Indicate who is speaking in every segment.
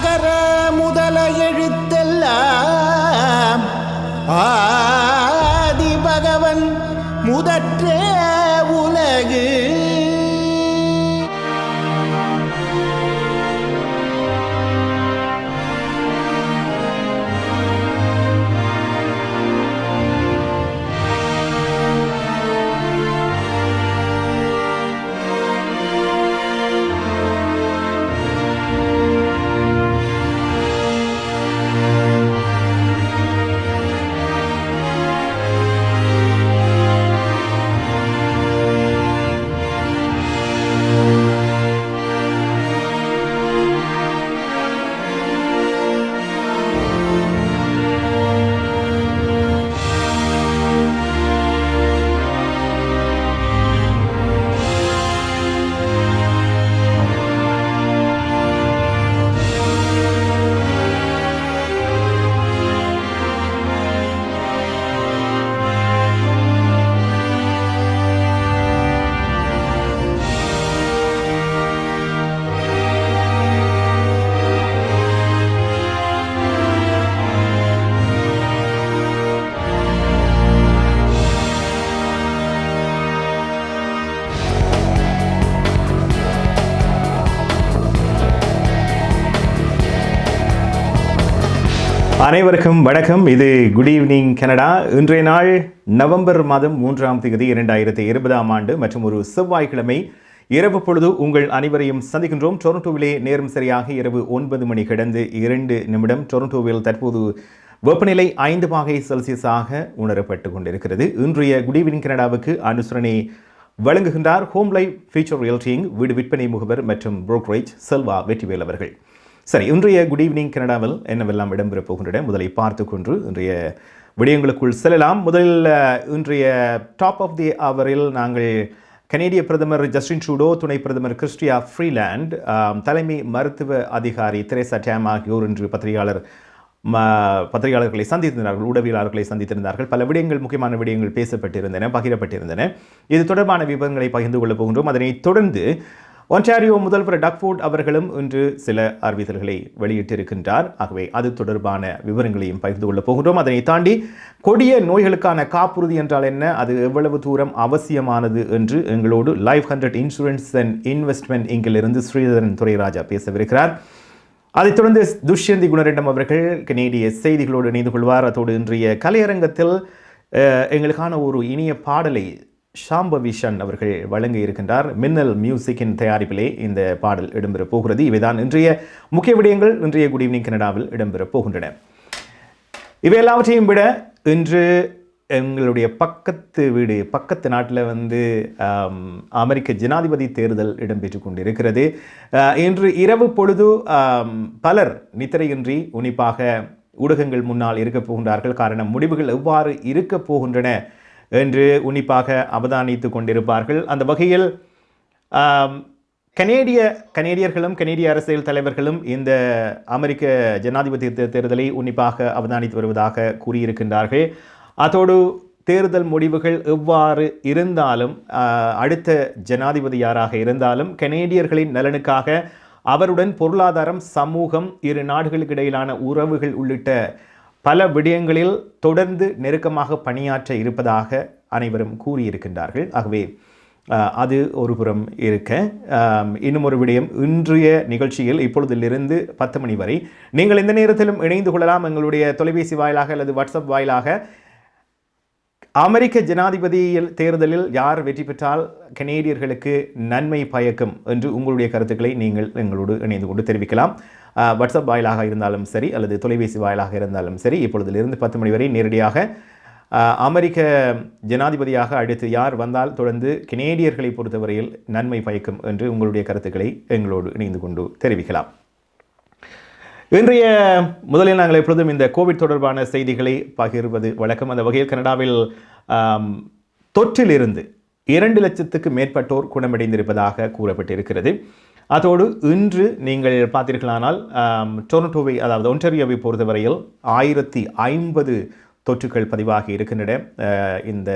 Speaker 1: அகர முதல எழுத்தெல்லாம் ஆதி பகவன் முதற்றே உலகு.
Speaker 2: அனைவருக்கும் வணக்கம். இது குட் ஈவினிங் கனடா. இன்றைய நாள் நவம்பர் மாதம் 3ஆம் தேதி 2020ஆம் ஆண்டு மற்றும் ஒரு செவ்வாய்க்கிழமை இரவு பொழுது உங்கள் அனைவரையும் சந்திக்கின்றோம். டொரண்டோவிலே நேரம் சரியாக இரவு 9 மணி கடந்து 2 நிமிடம். டொரண்டோவில் தற்போது வெப்பநிலை 5 பாகை செல்சியஸாக உணரப்பட்டு கொண்டிருக்கிறது. இன்றைய குட் ஈவினிங் கனடாவுக்கு அனுசரணை வழங்குகின்றார் ஹோம் லைஃப் ஃபியூச்சர் ரியல்டிங் வீடு விற்பனை முகவர் மற்றும் புரோக்கரேஜ் செல்வா வெற்றிவேல் அவர்கள். சரி, இன்றைய குட் ஈவினிங் கனடாவில் என்னவெல்லாம் இடம்பெறப் போகின்றன முதலை பார்த்து கொண்டு இன்றைய விடயங்களுக்குள் செல்லலாம். முதலில் இன்றைய டாப் ஆஃப் தி அவரில் நாங்கள் கனேடிய பிரதமர் ஜஸ்டின் ட்ரூடோ, துணை பிரதமர் கிறிஸ்டியா ஃப்ரீலாண்ட், தலைமை மருத்துவ அதிகாரி தெரேசா டேம் ஆகியோர் இன்று பத்திரிகையாளர்களை சந்தித்திருந்தார்கள், ஊடகவியலாளர்களை சந்தித்திருந்தார்கள். பல விடயங்கள், முக்கியமான விடயங்கள் பேசப்பட்டிருந்தன, பகிரப்பட்டிருந்தன. இது தொடர்பான விவரங்களை பகிர்ந்து கொள்ளப் போகின்றோம். அதனைத் தொடர்ந்து ஒன்டாரியோ முதல்வர் டக்ஃபோர்ட் அவர்களும் இன்று சில அறிவித்தல்களை வெளியிட்டிருக்கின்றார். ஆகவே அது தொடர்பான விவரங்களையும் பகிர்ந்து கொள்ளப் போகின்றோம். அதனை தாண்டி கொடிய நோய்களுக்கான காப்புறுதி என்றால் என்ன, அது எவ்வளவு தூரம் அவசியமானது என்று எங்களோடு லைஃப் 100 இன்சூரன்ஸ் அண்ட் இன்வெஸ்ட்மெண்ட் இங்கிலிருந்து ஸ்ரீதரன் துரைராஜா பேசவிருக்கிறார். அதைத் தொடர்ந்து துஷ்யந்தி குணரெட்டம் அவர்கள் கனேடிய செய்திகளோடு இணைந்து கொள்வார். அதோடு இன்றைய கலையரங்கத்தில் எங்களுக்கான ஒரு இனிய பாடலை ஷாம்பவிஷன் அவர்கள் வழங்க இருக்கின்றார். மின்னல் மியூசிக்கின் தயாரிப்பிலே இந்த பாடல் இடம்பெறப் போகிறது. இவைதான் இன்றைய முக்கிய விடயங்கள் இன்றைய குட் ஈவினிங் கனடாவில் இடம்பெறப் போகின்றன. இவை எல்லாவற்றையும் விட இன்று எங்களுடைய பக்கத்து நாட்டில் அமெரிக்க ஜனாதிபதி தேர்தல் இடம்பெற்று கொண்டிருக்கிறது. இன்று இரவு பொழுது பலர் நித்திரையின்றி உன்னிப்பாக ஊடகங்கள் முன்னால் இருக்கப் போகின்றார்கள். காரணம், முடிவுகள் எவ்வாறு இருக்கப் போகின்றன என்று உன்னிப்பாக அவதானித்து கொண்டிருப்பார்கள். அந்த வகையில் கனேடியர்களும் கனேடிய அரசியல் தலைவர்களும் இந்த அமெரிக்க ஜனாதிபதி தேர்தலை உன்னிப்பாக அவதானித்து வருவதாக கூறியிருக்கின்றார்கள். அதோடு தேர்தல் முடிவுகள் எவ்வாறு இருந்தாலும், அடுத்த ஜனாதிபதி யாராக இருந்தாலும் கனேடியர்களின் நலனுக்காக அவருடன் பொருளாதாரம், சமூகம், இரு நாடுகளுக்கு இடையிலான உறவுகள் உள்ளிட்ட பல விடயங்களில் தொடர்ந்து நெருக்கமாக பணியாற்ற இருப்பதாக அனைவரும் கூறியிருக்கின்றார்கள். ஆகவே அது ஒரு புறம் இருக்க, இன்னும் ஒரு விடயம், இன்றைய நிகழ்ச்சியில் இப்பொழுதிலிருந்து 10 மணி வரை நீங்கள் எந்த நேரத்திலும் இணைந்து கொள்ளலாம். எங்களுடைய தொலைபேசி வாயிலாக அல்லது வாட்ஸ்அப் வாயிலாக அமெரிக்க ஜனாதிபதி தேர்தலில் யார் வெற்றி பெற்றால் கனேடியர்களுக்கு நன்மை பயக்கும் என்று உங்களுடைய கருத்துக்களை நீங்கள் எங்களோடு இணைந்து கொண்டு தெரிவிக்கலாம். வாட்ஸ்அப் வாயிலாக இருந்தாலும் சரி அல்லது தொலைபேசி வாயிலாக இருந்தாலும் சரி, இப்பொழுதிலிருந்து 10 மணி வரை நேரடியாக அமெரிக்க ஜனாதிபதியாக அடுத்து யார் வந்தால் தொடர்ந்து கனேடியர்களை பொறுத்தவரையில் நன்மை பயக்கும் என்று உங்களுடைய கருத்துக்களை எங்களோடு இணைந்து கொண்டு தெரிவிக்கலாம். இன்றைய முதலில் நாங்கள் எப்பொழுதும் இந்த கோவிட் தொடர்பான செய்திகளை பகிர்வது வழக்கம். அந்த வகையில் கனடாவில் தொற்றிலிருந்து 2 லட்சத்துக்கு மேற்பட்டோர் குணமடைந்திருப்பதாக கூறப்பட்டிருக்கிறது. அதோடு இன்று நீங்கள் பார்த்தீர்களானால் டொரண்டோவை, அதாவது ஒன்டாரியோவை பொறுத்தவரையில் 1050 தொற்றுக்கள் பதிவாகி இருக்கின்றன. இந்த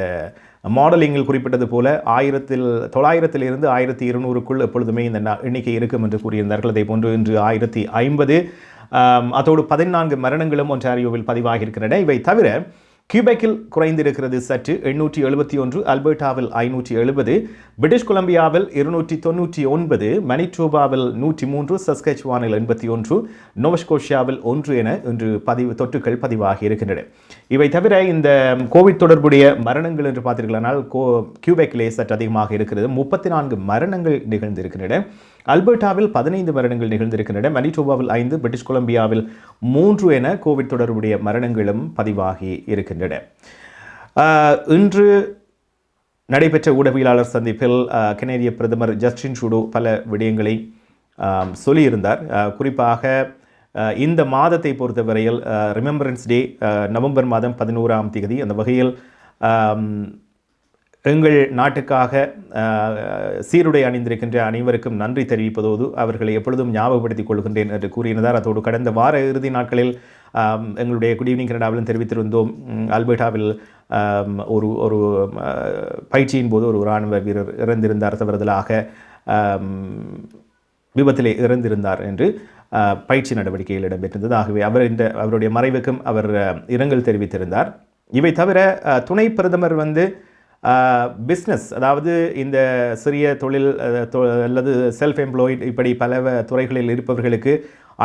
Speaker 2: மாடலிங்கில் குறிப்பிட்டது போல 1900 1200க்குள் எப்பொழுதுமே இந்த எண்ணிக்கை இருக்கும் என்று கூறியிருந்தார்கள். அதே போன்று இன்று 1050. அதோடு 14 மரணங்களும் ஒன்டாரியோவில் பதிவாகி இருக்கின்றன. இவை தவிர கியூபெக்கில் குறைந்திருக்கிறது சற்று 871, அல்பர்டாவில் 570, பிரிட்டிஷ் கொலம்பியாவில் 299, மணிட்டோபாவில் 103, சஸ்கெச்சுவானில் 81, நோவஸ்கோஷியாவில் 1 என இன்று தொற்றுக்கள் பதிவாகி இருக்கின்றன. இவை தவிர இந்த கோவிட் தொடர்புடைய மரணங்கள் என்று பார்த்தீர்களானால் கியூபெக்கிலே சற்று அதிகமாக இருக்கிறது. 34 மரணங்கள் நிகழ்ந்திருக்கின்றன. அல்பர்டாவில் 15 மரணங்கள் நிகழ்ந்திருக்கின்றன. மணிட்டோபாவில் 5, பிரிட்டிஷ் கொலம்பியாவில் 3 என கோவிட் தொடர்புடைய மரணங்களும் பதிவாகி இருக்கின்றன. இன்று நடைபெற்ற ஊடகவியலாளர் சந்திப்பில் கனேடிய பிரதமர் ஜஸ்டின் ட்ரூடோ பல விடயங்களை சொல்லியிருந்தார். குறிப்பாக இந்த மாதத்தை பொறுத்தவரையில் ரிமெம்பரன்ஸ் டே நவம்பர் மாதம் 11ஆம் தேதி. அந்த வகையில் எங்கள் நாட்டுக்காக சீருடை அணிந்திருக்கின்ற அனைவருக்கும் நன்றி தெரிவிப்பதோடு அவர்களை எப்பொழுதும் ஞாபகப்படுத்திக் கொள்கின்றேன் என்று கூறியிருந்தார். அதோடு கடந்த வார இறுதி நாட்களில் எங்களுடைய குட் ஈவினிங் கனடாவிலும் தெரிவித்திருந்தோம். அல்பர்டாவில் ஒரு பயிற்சியின் போது ஒரு இராணுவ வீரர் இறந்திருந்தார், தவறுதலாக விபத்திலே இறந்திருந்தார் என்று பயிற்சி நடவடிக்கையில் இடம்பெற்றிருந்தது. ஆகவே அவருடைய மறைவுக்கும் அவர் இரங்கல் தெரிவித்திருந்தார். இவை தவிர துணை பிரதமர் பிஸ்னஸ், அதாவது இந்த சிறிய தொழில் அல்லது செல்ஃப் எம்ப்ளாய்டு இப்படி பல துறைகளில் இருப்பவர்களுக்கு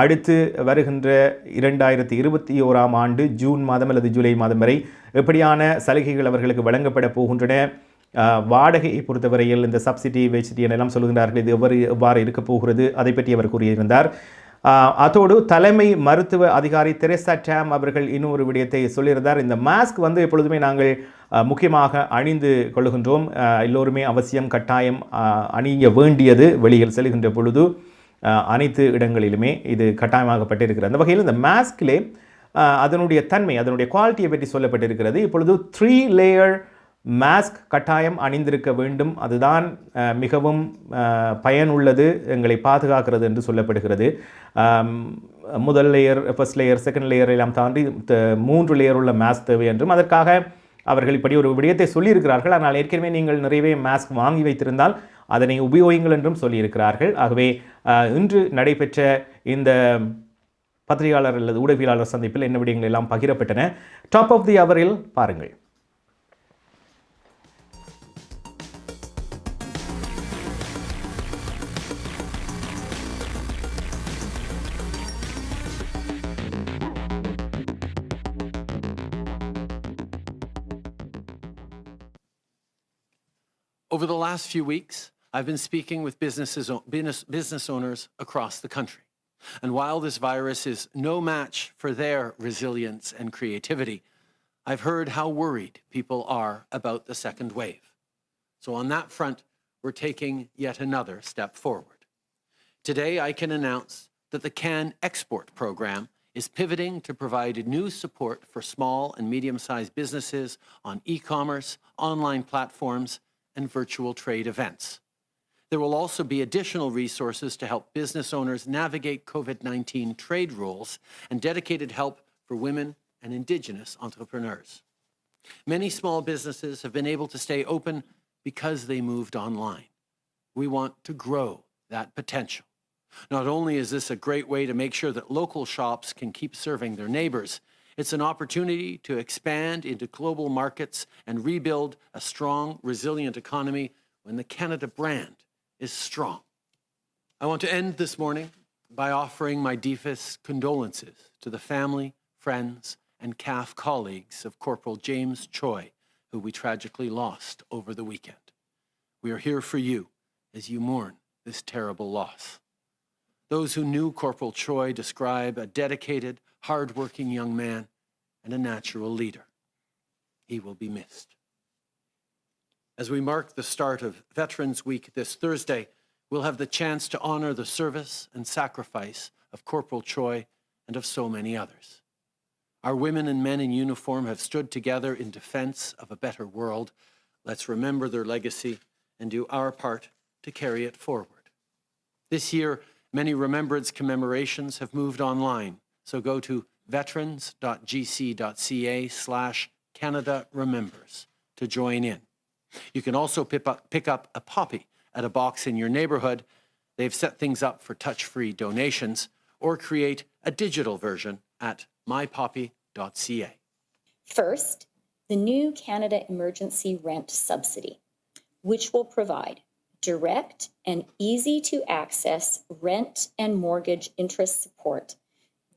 Speaker 2: அடுத்து வருகின்ற 2021ஆம் ஆண்டு ஜூன் மாதம் அல்லது ஜூலை மாதம் வரை எப்படியான சலுகைகள் அவர்களுக்கு வழங்கப்பட போகின்றன, வாடகையை பொறுத்தவரையில் இந்த சப்சிடி வெச்சிடி எல்லாம் சொல்லுகிறார்கள், இது எவ்வாறு இருக்க போகிறது, அதை பற்றி அவர் கூறியிருந்தார். அதோடு தலைமை மருத்துவ அதிகாரி தெரேசா டேம் அவர்கள் இன்னொரு விடயத்தை சொல்லியிருந்தார். இந்த மாஸ்க் எப்பொழுதுமே நாங்கள் முக்கியமாக அணிந்து கொள்கின்றோம், எல்லோருமே அவசியம் கட்டாயம் அணிய வேண்டியது, வெளியில் செல்கின்ற பொழுது அனைத்து இடங்களிலுமே இது கட்டாயமாகப்பட்டிருக்கிறது. அந்த வகையில் இந்த மாஸ்கிலே அதனுடைய தன்மை, அதனுடைய குவாலிட்டியை பற்றி சொல்லப்பட்டிருக்கிறது. இப்பொழுது 3 லேயர் மாஸ்க் கட்டாயம் அணிந்திருக்க வேண்டும், அதுதான் மிகவும் பயனுள்ளது, எங்களை பாதுகாக்கிறது என்று சொல்லப்படுகிறது. முதல் layer, first layer, second layer எல்லாம் தாண்டி 3 லேயர் உள்ள மாஸ்க் தேவை என்றும், அதற்காக அவர்கள் இப்படி ஒரு விடயத்தை சொல்லியிருக்கிறார்கள். ஆனால் ஏற்கனவே நீங்கள் நிறையவே மாஸ்க் வாங்கி வைத்திருந்தால் அதனை உபயோகிங்கள் என்றும் சொல்லியிருக்கிறார்கள். ஆகவே இன்று நடைபெற்ற இந்த பத்திரிகையாளர் அல்லது ஊடகவியலாளர் சந்திப்பில் என்ன விடயங்கள் எல்லாம் பகிரப்பட்டன, டாப் ஆஃப் தி அவரில் பாருங்கள்.
Speaker 3: Over the last few weeks, I've been speaking with business owners across the country. And while this virus is no match for their resilience and creativity, I've heard how worried people are about the second wave. So on that front, we're taking yet another step forward. Today, I can announce that the CAN Export program is pivoting to provide new support for small and medium-sized businesses on e-commerce, online platforms, and virtual trade events. There will also be additional resources to help business owners navigate COVID-19 trade rules and dedicated help for women and Indigenous entrepreneurs. Many small businesses have been able to stay open because they moved online. We want to grow that potential. Not only is this a great way to make sure that local shops can keep serving their neighbors, it's an opportunity to expand into global markets and rebuild a strong, resilient economy when the Canada brand is strong. I want to end this morning by offering my deepest condolences to the family, friends, and CAF colleagues of Corporal James Choi, who we tragically lost over the weekend. We are here for you as you mourn this terrible loss. Those who knew Corporal Choi describe a dedicated, hard-working young man and a natural leader. He will be missed. As we mark the start of Veterans Week this Thursday, we'll have the chance to honor the service and sacrifice of Corporal Choi and of so many others. Our women and men in uniform have stood together in defense of a better world. Let's remember their legacy and do our part to carry it forward. This year, many remembrance commemorations have moved online, so go to veterans.gc.ca/Canada Remembers to join in. You can also pick up a poppy at a box in your neighborhood. They've set things up for touch-free donations. or create a digital version at mypoppy.ca.
Speaker 4: First, the new Canada Emergency Rent Subsidy, which will provide direct and easy to access rent and mortgage interest support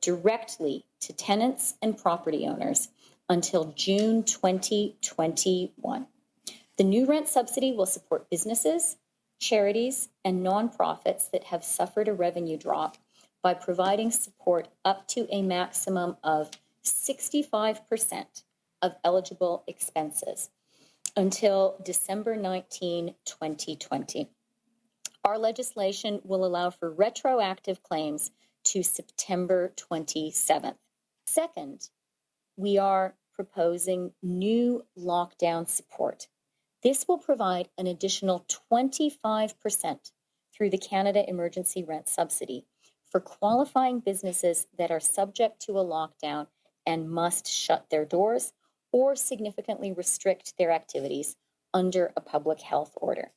Speaker 4: directly to tenants and property owners until June 2021. The new rent subsidy will support businesses, charities, and nonprofits that have suffered a revenue drop by providing support up to a maximum of 65% of eligible expenses until December 19, 2020. Our legislation will allow for retroactive claims to September 27th. Second, we are proposing new lockdown support. This will provide an additional 25% through the Canada Emergency Rent Subsidy for qualifying businesses that are subject to a lockdown and must shut their doors or significantly restrict their activities under a public health order.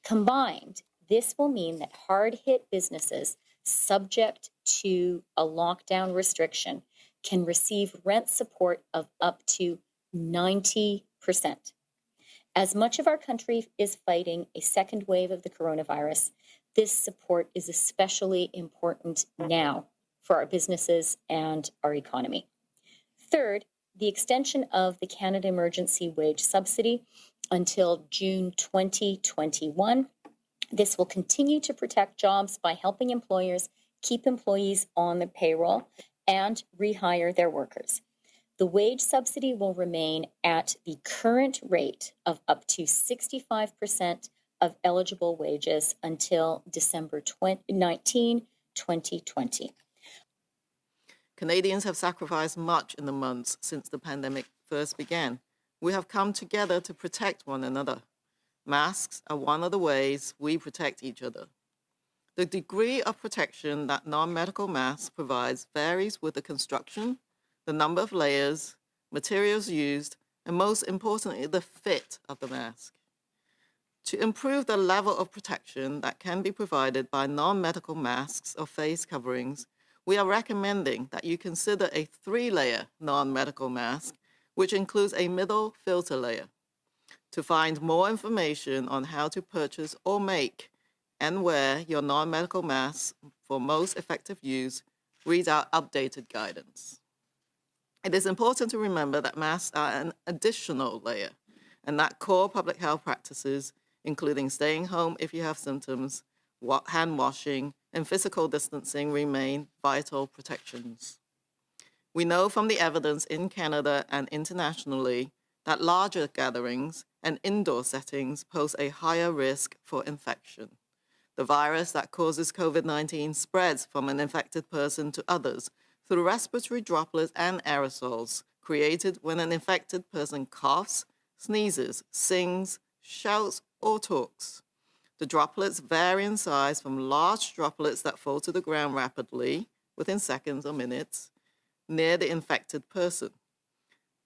Speaker 4: Combined, this will mean that hard-hit businesses subject to a lockdown restriction can receive rent support of up to 90%. As much of our country is fighting a second wave of the coronavirus, this support is especially important now for our businesses and our economy. Third, the extension of the Canada Emergency Wage Subsidy until June 2021. This will continue to protect jobs by helping employers keep employees on the payroll and rehire their workers. The wage subsidy will remain at the current rate of up to 65% of eligible wages until December 19, 2020.
Speaker 5: Canadians have sacrificed much in the months since the pandemic first began. We have come together to protect one another. Masks are one of the ways we protect each other. The degree of protection that non-medical masks provides varies with the construction, the number of layers, materials used, and most importantly, the fit of the mask. To improve the level of protection that can be provided by non-medical masks or face coverings, we are recommending that you consider a 3-layer non-medical mask, which includes a middle filter layer. To find more information on how to purchase or make and wear your non-medical masks for most effective use, read our updated guidance. It is important to remember that masks are an additional layer and that core public health practices, including staying home if you have symptoms, hand washing, and physical distancing remain vital protections. We know from the evidence in Canada and internationally that larger gatherings and indoor settings pose a higher risk for infection. The virus that causes COVID-19 spreads from an infected person to others through respiratory droplets and aerosols created when an infected person coughs, sneezes, sings, shouts, or talks. The droplets vary in size from large droplets that fall to the ground rapidly, within seconds or minutes, near the infected person,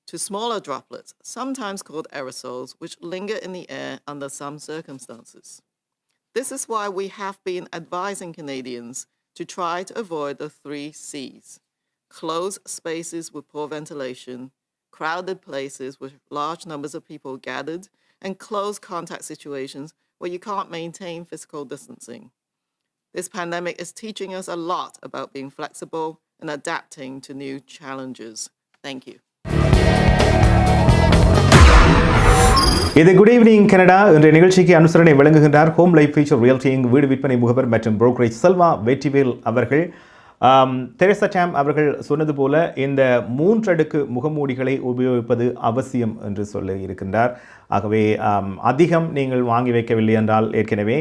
Speaker 5: to smaller droplets, sometimes called aerosols, which linger in the air under some circumstances. This is why we have been advising Canadians to try to avoid the 3 C's: closed spaces with poor ventilation, crowded places with large numbers of people gathered, and close contact situations where you can't maintain physical distancing. This pandemic is teaching us a lot about being flexible and adapting to new challenges. Thank you.
Speaker 2: இது good evening Canada என்ற நிகழ்ச்சிக்கு அனுசரணை வழங்குகின்றார் Home Life feature realty வீடு விற்பனை முகவர் மற்றும் brokerage Selva Vetrivel அவர்கள். தெரேசா டேம் அவர்கள் சொன்னது போல இந்த 3 அடுக்கு முகமூடிகளை உபயோகிப்பது அவசியம் என்று சொல்லி இருக்கின்றார். ஆகவே அதிகம் நீங்கள் வாங்கி வைக்கவில்லை என்றால் ஏற்கனவே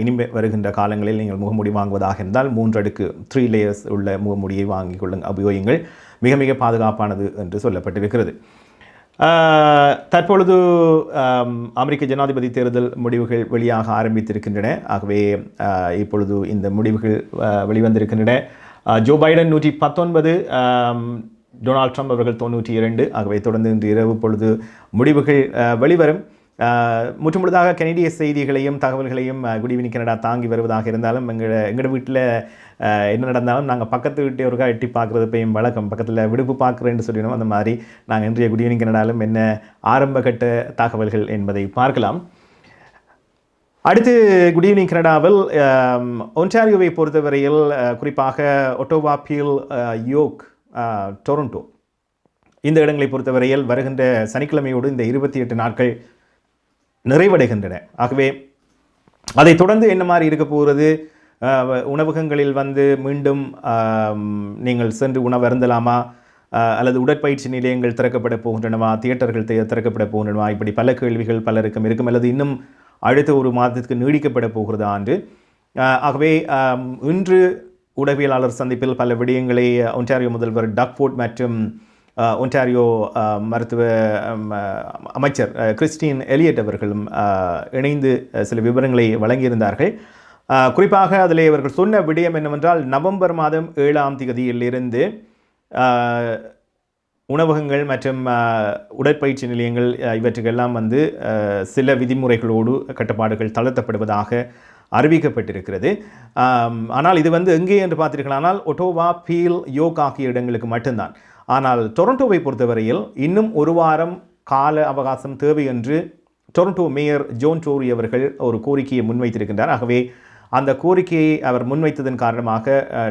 Speaker 2: இனி வருகின்ற காலங்களில் நீங்கள் முகமூடி வாங்குவதாக இருந்தால் 3 அடுக்கு 3 லேயர்ஸ் உள்ள முகமூடியை வாங்கிக் கொள்ளுங்கள், உபயோகியுங்கள். மிக மிக பாதுகாப்பானது என்று சொல்லப்பட்டிருக்கிறது. தற்பொழுது அமெரிக்க ஜனாதிபதி தேர்தல் முடிவுகள் வெளியாக ஆரம்பித்திருக்கின்றன. ஆகவே இப்பொழுது இந்த முடிவுகள் வெளிவந்திருக்கின்றன. ஜோ பைடன் 119, டொனால்ட் ட்ரம்ப் அவர்கள் 92. ஆகவே தொடர்ந்து இன்று இரவு பொழுது முடிவுகள் வெளிவரும். முற்றுமுழுதாக கனடிய செய்திகளையும் தகவல்களையும் குட் ஈவினிங் கனடா தாங்கி வருவதாக இருந்தாலும் எங்களோட வீட்டில் என்ன நடந்தாலும் நாங்கள் பக்கத்து வீட்டை ஒருக்கா எட்டி பார்க்குறது இப்பயும் வழக்கம். பக்கத்தில் விடுப்பு பார்க்குறேன்னு சொல்லிடணும். அந்த மாதிரி நாங்கள் இன்றைய குட் ஈவினிங் கனடாலும் என்ன ஆரம்ப கட்ட தகவல்கள் என்பதை பார்க்கலாம். அடுத்து குட் ஈவினிங் கனடாவில் ஒன்டாரியோவை பொறுத்தவரையில் குறிப்பாக ஒட்டோவா, பீல், யோக், டொரண்டோ இந்த இடங்களை பொறுத்தவரையில் வருகின்ற சனிக்கிழமையோடு இந்த 28 நாட்கள் நிறைவடைகின்றன. ஆகவே அதை தொடர்ந்து என்ன மாதிரி இருக்க போகிறது, உணவகங்களில் வந்து மீண்டும் நீங்கள் சென்று உணவு அருந்தலாமா, அல்லது உடற்பயிற்சி நிலையங்கள் திறக்கப்பட போகின்றனவா, தியேட்டர்கள் திறக்கப்பட போகின்றனவா, இப்படி பல கேள்விகள் பலருக்கும் இருக்கும். அல்லது இன்னும் அடுத்த ஒரு மாதத்துக்கு நீடிக்கப்பட போகிறதா என்று. ஆகவே இன்று ஊடகவியலாளர் சந்திப்பில் பல விடயங்களை ஒன்டாரியோ முதல்வர் டக்ஃபோர்ட் மற்றும் ஒன்டாரியோ மருத்துவ அமைச்சர் கிறிஸ்டின் எலியட் அவர்களும் இணைந்து சில விவரங்களை வழங்கியிருந்தார்கள். குறிப்பாக அதில் இவர்கள் சொன்ன விடயம் என்னவென்றால், நவம்பர் மாதம் 7ஆம் தேதியிலிருந்து உணவகங்கள் மற்றும் உடற்பயிற்சி நிலையங்கள் இவற்றுக்கெல்லாம் வந்து சில விதிமுறைகளோடு கட்டுப்பாடுகள் தளர்த்தப்படுவதாக அறிவிக்கப்பட்டிருக்கிறது. ஆனால் இது வந்து எங்கே என்று பார்த்தீர்களானால் ஒட்டோவா, பீல், யோக் ஆகிய இடங்களுக்கு மட்டும்தான். ஆனால் டொரண்டோவை பொறுத்தவரையில் இன்னும் ஒரு வாரம் கால அவகாசம் தேவை என்று டொரண்டோ மேயர் ஜோன் டோரி அவர்கள் ஒரு கோரிக்கையை முன்வைத்திருக்கின்றார். ஆகவே அந்த கோரிக்கையை அவர் முன்வைத்ததன் காரணமாக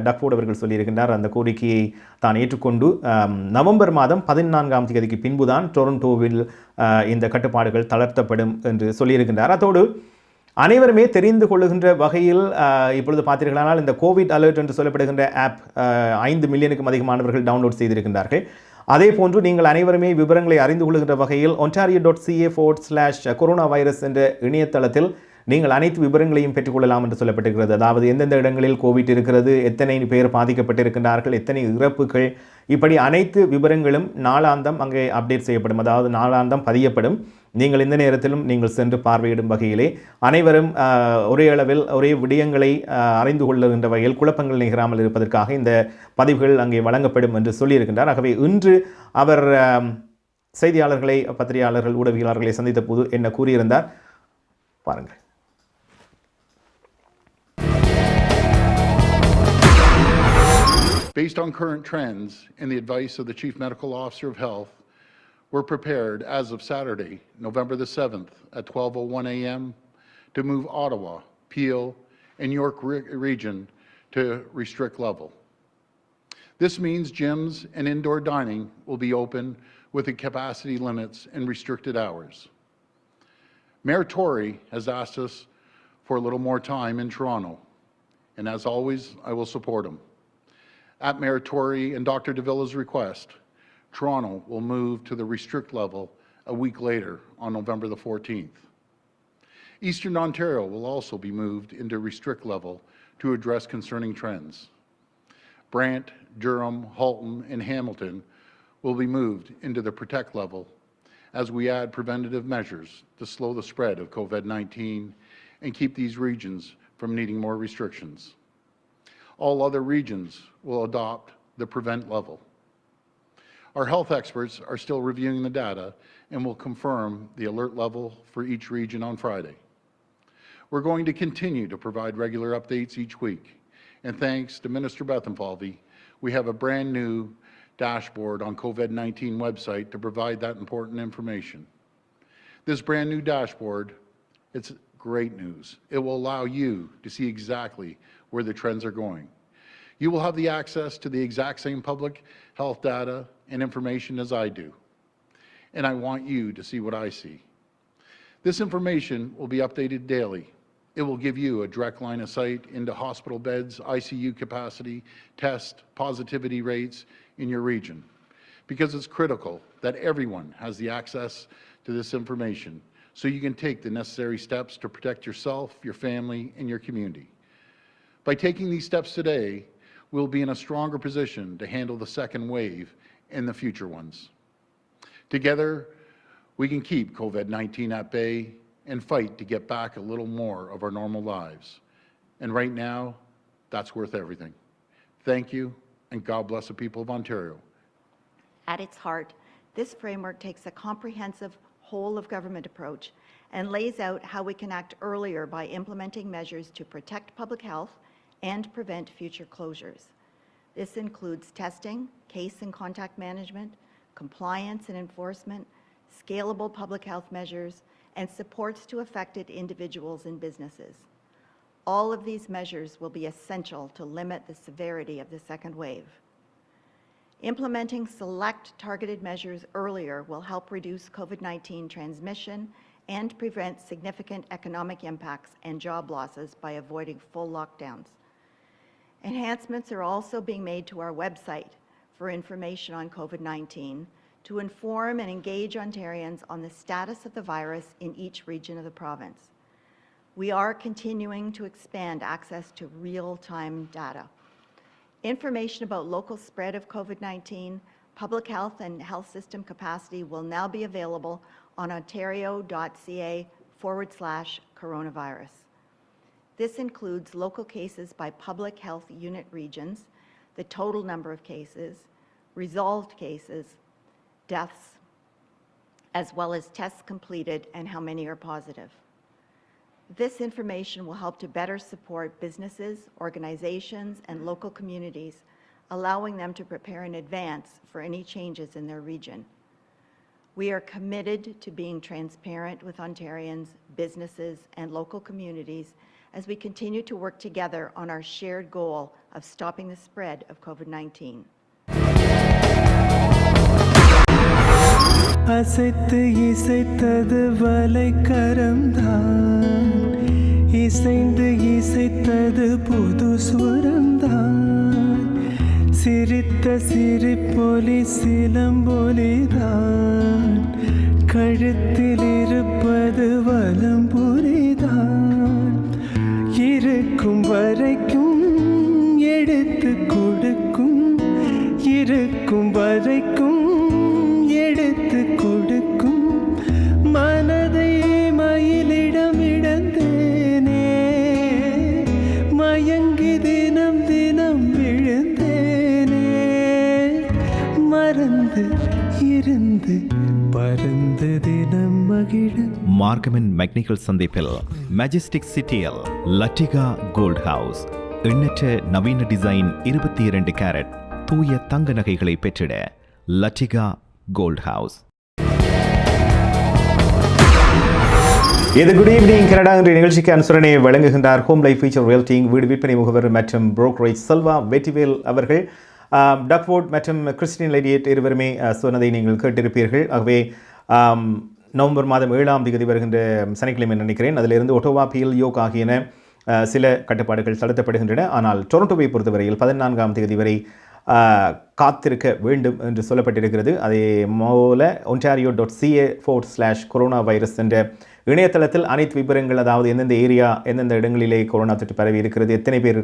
Speaker 2: டக்ஃபோர்ட் அவர்கள் சொல்லியிருக்கின்றார், அந்த கோரிக்கையை தான் ஏற்றுக்கொண்டு நவம்பர் மாதம் 14ஆம் தேதிக்கு பின்புதான் டொரண்டோவில் இந்த கட்டுப்பாடுகள் தளர்த்தப்படும் என்று சொல்லியிருக்கின்றார். அதோடு அனைவருமே தெரிந்து கொள்ளுகின்ற வகையில் இப்பொழுது பார்த்தீர்களானால் இந்த கோவிட் அலர்ட் என்று சொல்லப்படுகின்ற ஆப் 5 மில்லியனுக்கும் அதிகமானவர்கள் டவுன்லோட் செய்திருக்கின்றார்கள். அதே போன்று நீங்கள் அனைவருமே விவரங்களை அறிந்து கொள்ளுகின்ற வகையில் ontario.ca/corona virus என்ற இணையதளத்தில் நீங்கள் அனைத்து விவரங்களையும் பெற்றுக்கொள்ளலாம் என்று சொல்லப்பட்டிருக்கிறது. அதாவது எந்தெந்த இடங்களில் கோவிட் இருக்கிறது, எத்தனை பேர் பாதிக்கப்பட்டிருக்கின்றார்கள், எத்தனை இறப்புகள், இப்படி அனைத்து விவரங்களும் நாளாந்தம் அங்கே அப்டேட் செய்யப்படும். அதாவது நாளாந்தம் பதியப்படும். நீங்கள் இந்த நேரத்திலும் நீங்கள் சென்று பார்வையிடும் வகையிலே அனைவரும் ஒரே அளவில் ஒரே விடயங்களை அறிந்து கொள்ளுகின்ற வகையில் குழப்பங்கள் நிகழாமல் இருப்பதற்காக இந்த பதிவுகள் அங்கே வழங்கப்படும் என்று சொல்லியிருக்கின்றார். ஆகவே இன்று அவர் செய்தியாளர்களை, பத்திரிகையாளர்கள், ஊடகவியலாளர்களை சந்தித்த போது என்ன கூறியிருந்தார் பாருங்கள்.
Speaker 6: Based on current trends and the advice of the Chief Medical Officer of Health, we're prepared as of Saturday, November the 7th at 12:01 a.m. to move Ottawa, Peel, and York region to restrict level. This means gyms and indoor dining will be open with the capacity limits and restricted hours. Mayor Tory has asked us for a little more time in Toronto, and as always, I will support him. At Mayor Tory and Dr. DeVilla's request, Toronto will move to the restrict level a week later on November the 14th. Eastern Ontario will also be moved into restrict level to address concerning trends. Brant, Durham, Halton, and Hamilton will be moved into the protect level as we add preventative measures to slow the spread of COVID-19 and keep these regions from needing more restrictions. All other regions will adopt the prevent level. Our health experts are still reviewing the data and will confirm the alert level for each region on Friday. We're going to continue to provide regular updates each week. And thanks to Minister Bethenfalvey, we have a brand new dashboard on COVID-19 website to provide that important information. This brand new dashboard, it's great news. It will allow you to see exactly where the trends are going. You will have the access to the exact same public health data and information as I do. And I want you to see what I see. This information will be updated daily. It will give you a direct line of sight into hospital beds, ICU capacity, test positivity rates in your region. Because it's critical that everyone has the access to this information so you can take the necessary steps to protect yourself, your family, and your community. By taking these steps today, we'll be in a stronger position to handle the second wave and the future ones. Together, we can keep COVID-19 at bay and fight to get back a little more of our normal lives. And right now, that's worth everything. Thank you, and God bless the people of Ontario.
Speaker 7: At its heart, this framework takes a comprehensive whole of government approach and lays out how we can act earlier by implementing measures to protect public health and prevent future closures. This includes testing, case and contact management, compliance and enforcement, scalable public health measures, and supports to affected individuals and businesses. All of these measures will be essential to limit the severity of the second wave. Implementing select targeted measures earlier will help reduce COVID-19 transmission and prevent significant economic impacts and job losses by avoiding full lockdowns. Enhancements are also being made to our website for information on COVID-19 to inform and engage Ontarians on the status of the virus in each region of the province. We are continuing to expand access to real-time data. Information about local spread of COVID-19, public health and health system capacity will now be available on ontario.ca/coronavirus. This includes local cases by public health unit regions, the total number of cases, resolved cases, deaths, as well as tests completed and how many are positive. This information will help to better support businesses, organizations, and local communities, allowing them to prepare in advance for any changes in their region. We are committed to being transparent with Ontarians, businesses, and local communities as we continue to work together on our shared goal of stopping the spread of COVID-19.
Speaker 1: அசைத்து இசைத்தது வலைக்கரம்தான், இசைந்து இசைத்தது புது சுரம்தான், சிரித்த சிரிப்பொலி சிலம்பொலிதான், கழுத்தில் இருப்பது வலம்புரிதான், இருக்கும் வரைக்கும் எடுத்து கொடுக்கும், இருக்கும் வரைக்கும் எடுத்து கொடுக்கும், மனதை மயிலிடம் இடந்தேனே, மயங்கி தினம் தினம் விழுந்தேனே, மறந்து இருந்து பறந்து தினம் மகிழ.
Speaker 2: மார்க்கமன் மெக்னிக்கல் சந்திப்பில் மெஜஸ்டிக் சிட்டியில் லட்டிகா கோல்ட் ஹவுஸ். எண்ணற்ற நவீன டிசைன் 22 கேரட் தூய தங்க நகைகளை பெற்றிட லட்டிகா கோல்ட் ஹவுஸ். இது குட் ஈவினிங் கனடா என்ற நிகழ்ச்சிக்கு அனுசரணை வழங்குகின்றார் ஹோம் லைஃப் ஃபீச்சர் ரியல்டிங் வீடு விற்பனை முகவர் மற்றும் புரோக்கரேஜ் செல்வா வெட்டிவேல் அவர்கள். டக்ஃபோர்ட் மற்றும் கிறிஸ்டின் லைடியேட் இருவருமே சொன்னதை நீங்கள் கேட்டிருப்பீர்கள். ஆகவே நவம்பர் மாதம் 7ஆம் தேதி வருகின்ற சனிக்கிழமை நினைக்கிறேன், அதிலிருந்து ஒட்டோவா, பிஎல், யோக் ஆகியன சில கட்டுப்பாடுகள் தளர்த்தப்படுகின்றன. ஆனால் டொரண்டோவை பொறுத்தவரையில் 14ஆம் தேதி வரை காத்திருக்க வேண்டும் என்று சொல்லப்பட்டிருக்கிறது. அதே போல ontario.ca/coronavirus என்ற இணையதளத்தில் அனைத்து விவரங்கள், அதாவது எந்தெந்த ஏரியா, எந்தெந்த இடங்களிலே கொரோனா தொற்று பரவி இருக்கிறது, எத்தனை பேர்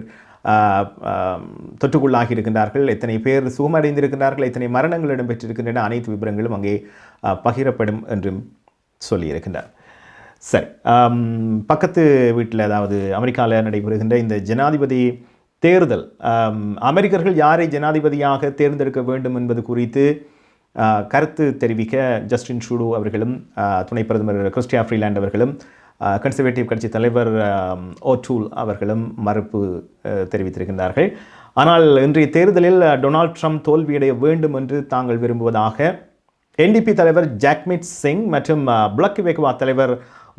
Speaker 2: தொற்றுக்குள்ளாகி இருக்கின்றார்கள், எத்தனை பேர் சுகமடைந்திருக்கின்றார்கள், எத்தனை மரணங்கள் இடம்பெற்றிருக்கின்றன, அனைத்து விவரங்களும் அங்கே பகிரப்படும் என்றும் சொல்லியிருக்கின்றார். சரி, பக்கத்து வீட்டில், அதாவது அமெரிக்காவில் நடைபெறுகின்ற இந்த ஜனாதிபதி தேர்தல், அமெரிக்கர்கள் யாரை ஜனாதிபதியாக தேர்ந்தெடுக்க வேண்டும் என்பது குறித்து கருத்து தெரிவிக்க ஜஸ்டின் ட்ரூடோ அவர்களும் துணை பிரதமர் கிறிஸ்டியா ஃப்ரீலாண்ட் அவர்களும் கன்சர்வேட்டிவ் கட்சி தலைவர் ஓட்டூல் அவர்களும் மறுப்பு தெரிவித்திருக்கின்றார்கள். ஆனால் இன்றைய தேர்தலில் டொனால்ட் ட்ரம்ப் தோல்வியடைய வேண்டும் என்று தாங்கள் விரும்புவதாக NDP தலைவர் ஜாக்மிட் சிங் மற்றும் பிளக் வேக்வா தலைவர்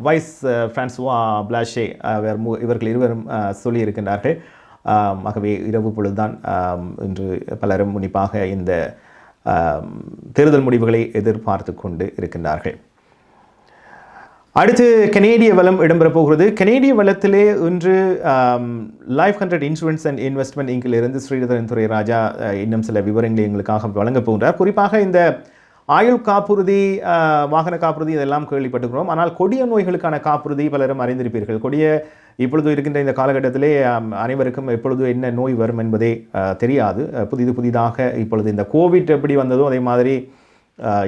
Speaker 2: வைஸ் பிரான்சுவா பிளாஷே இவர்கள் இருவரும் சொல்லியிருக்கின்றார்கள். ஆகவே இரவு பொழுதுதான் இன்று பலரும் முன்னிப்பாக இந்த தேர்தல் முடிவுகளை எதிர்பார்த்து கொண்டு இருக்கின்றார்கள். அடுத்து கனேடிய வளம் இடம்பெறப் போகிறது. கனேடிய வளத்திலே இன்று லைஃப் 100 இன்சூரன்ஸ் அண்ட் இன்வெஸ்ட்மெண்ட் இங்கிலிருந்து ஸ்ரீதரன் துரைராஜா இன்னும் சில விவரங்களை எங்களுக்காக வழங்கப் போகிறார். குறிப்பாக இந்த ஆயுள் காப்புறுதி, வாகன காப்புறுதி இதெல்லாம் கேள்விப்பட்டுக்கிறோம். ஆனால் கொடிய நோய்களுக்கான காப்புறுதி பலரும் அறிந்திருப்பீர்கள். கொடிய இப்பொழுது இருக்கின்ற இந்த காலகட்டத்திலே அனைவருக்கும் எப்பொழுது என்ன நோய் வரும் என்பதே தெரியாது. புதிதாக இப்பொழுது இந்த கோவிட் எப்படி வந்ததோ அதே மாதிரி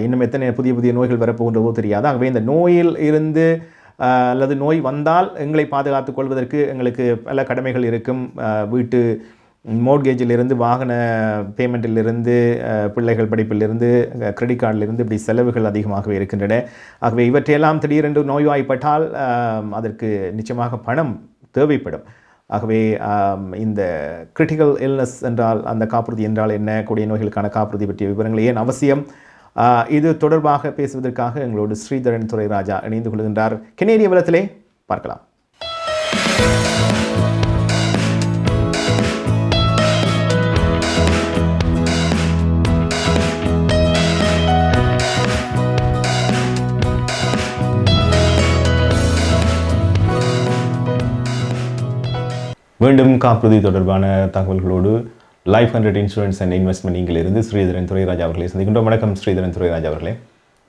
Speaker 2: இன்னும் எத்தனை புதிய நோய்கள் வரப்போகின்றதோ தெரியாது. ஆகவே இந்த நோயில் இருந்து அல்லது நோய் வந்தால் எங்களை பாதுகாத்துக் கொள்வதற்கு எங்களுக்கு பல கடமைகள் இருக்கும். வீட்டு மோட்கேஜிலிருந்து வாகன பேமெண்ட்டிலிருந்து பிள்ளைகள் படிப்பிலிருந்து கிரெடிட் கார்டிலிருந்து இப்படி செலவுகள் அதிகமாகவே இருக்கின்றன. ஆகவே இவற்றையெல்லாம் திடீரென்று நோய்வாய்ப்பட்டால் அதற்கு நிச்சயமாக பணம் தேவைப்படும். ஆகவே இந்த கிரிட்டிக்கல் இல்னஸ் என்றால் அந்த காப்புறுதி என்றால் என்ன, கொடிய நோய்களுக்கான காப்புறுதி பற்றிய விவரங்கள் ஏன் அவசியம், இது தொடர்பாக பேசுவதற்காக எங்களோடு ஸ்ரீதரன் துரைராஜா இணைந்து கொள்கின்றார். கனேடிய வலத்திலே பார்க்கலாம். மீண்டும் காப்புறுதி தொடர்பான தகவல்களோடு லைஃப் 100 இன்சூரன்ஸ் அண்ட் இன்வெஸ்ட்மெண்ட் இங்கிலிருந்து ஸ்ரீதரன் துரைராஜா அவர்களை சந்திக்கின்றோம். வணக்கம் ஸ்ரீதரன் துரைராஜா அவர்களே.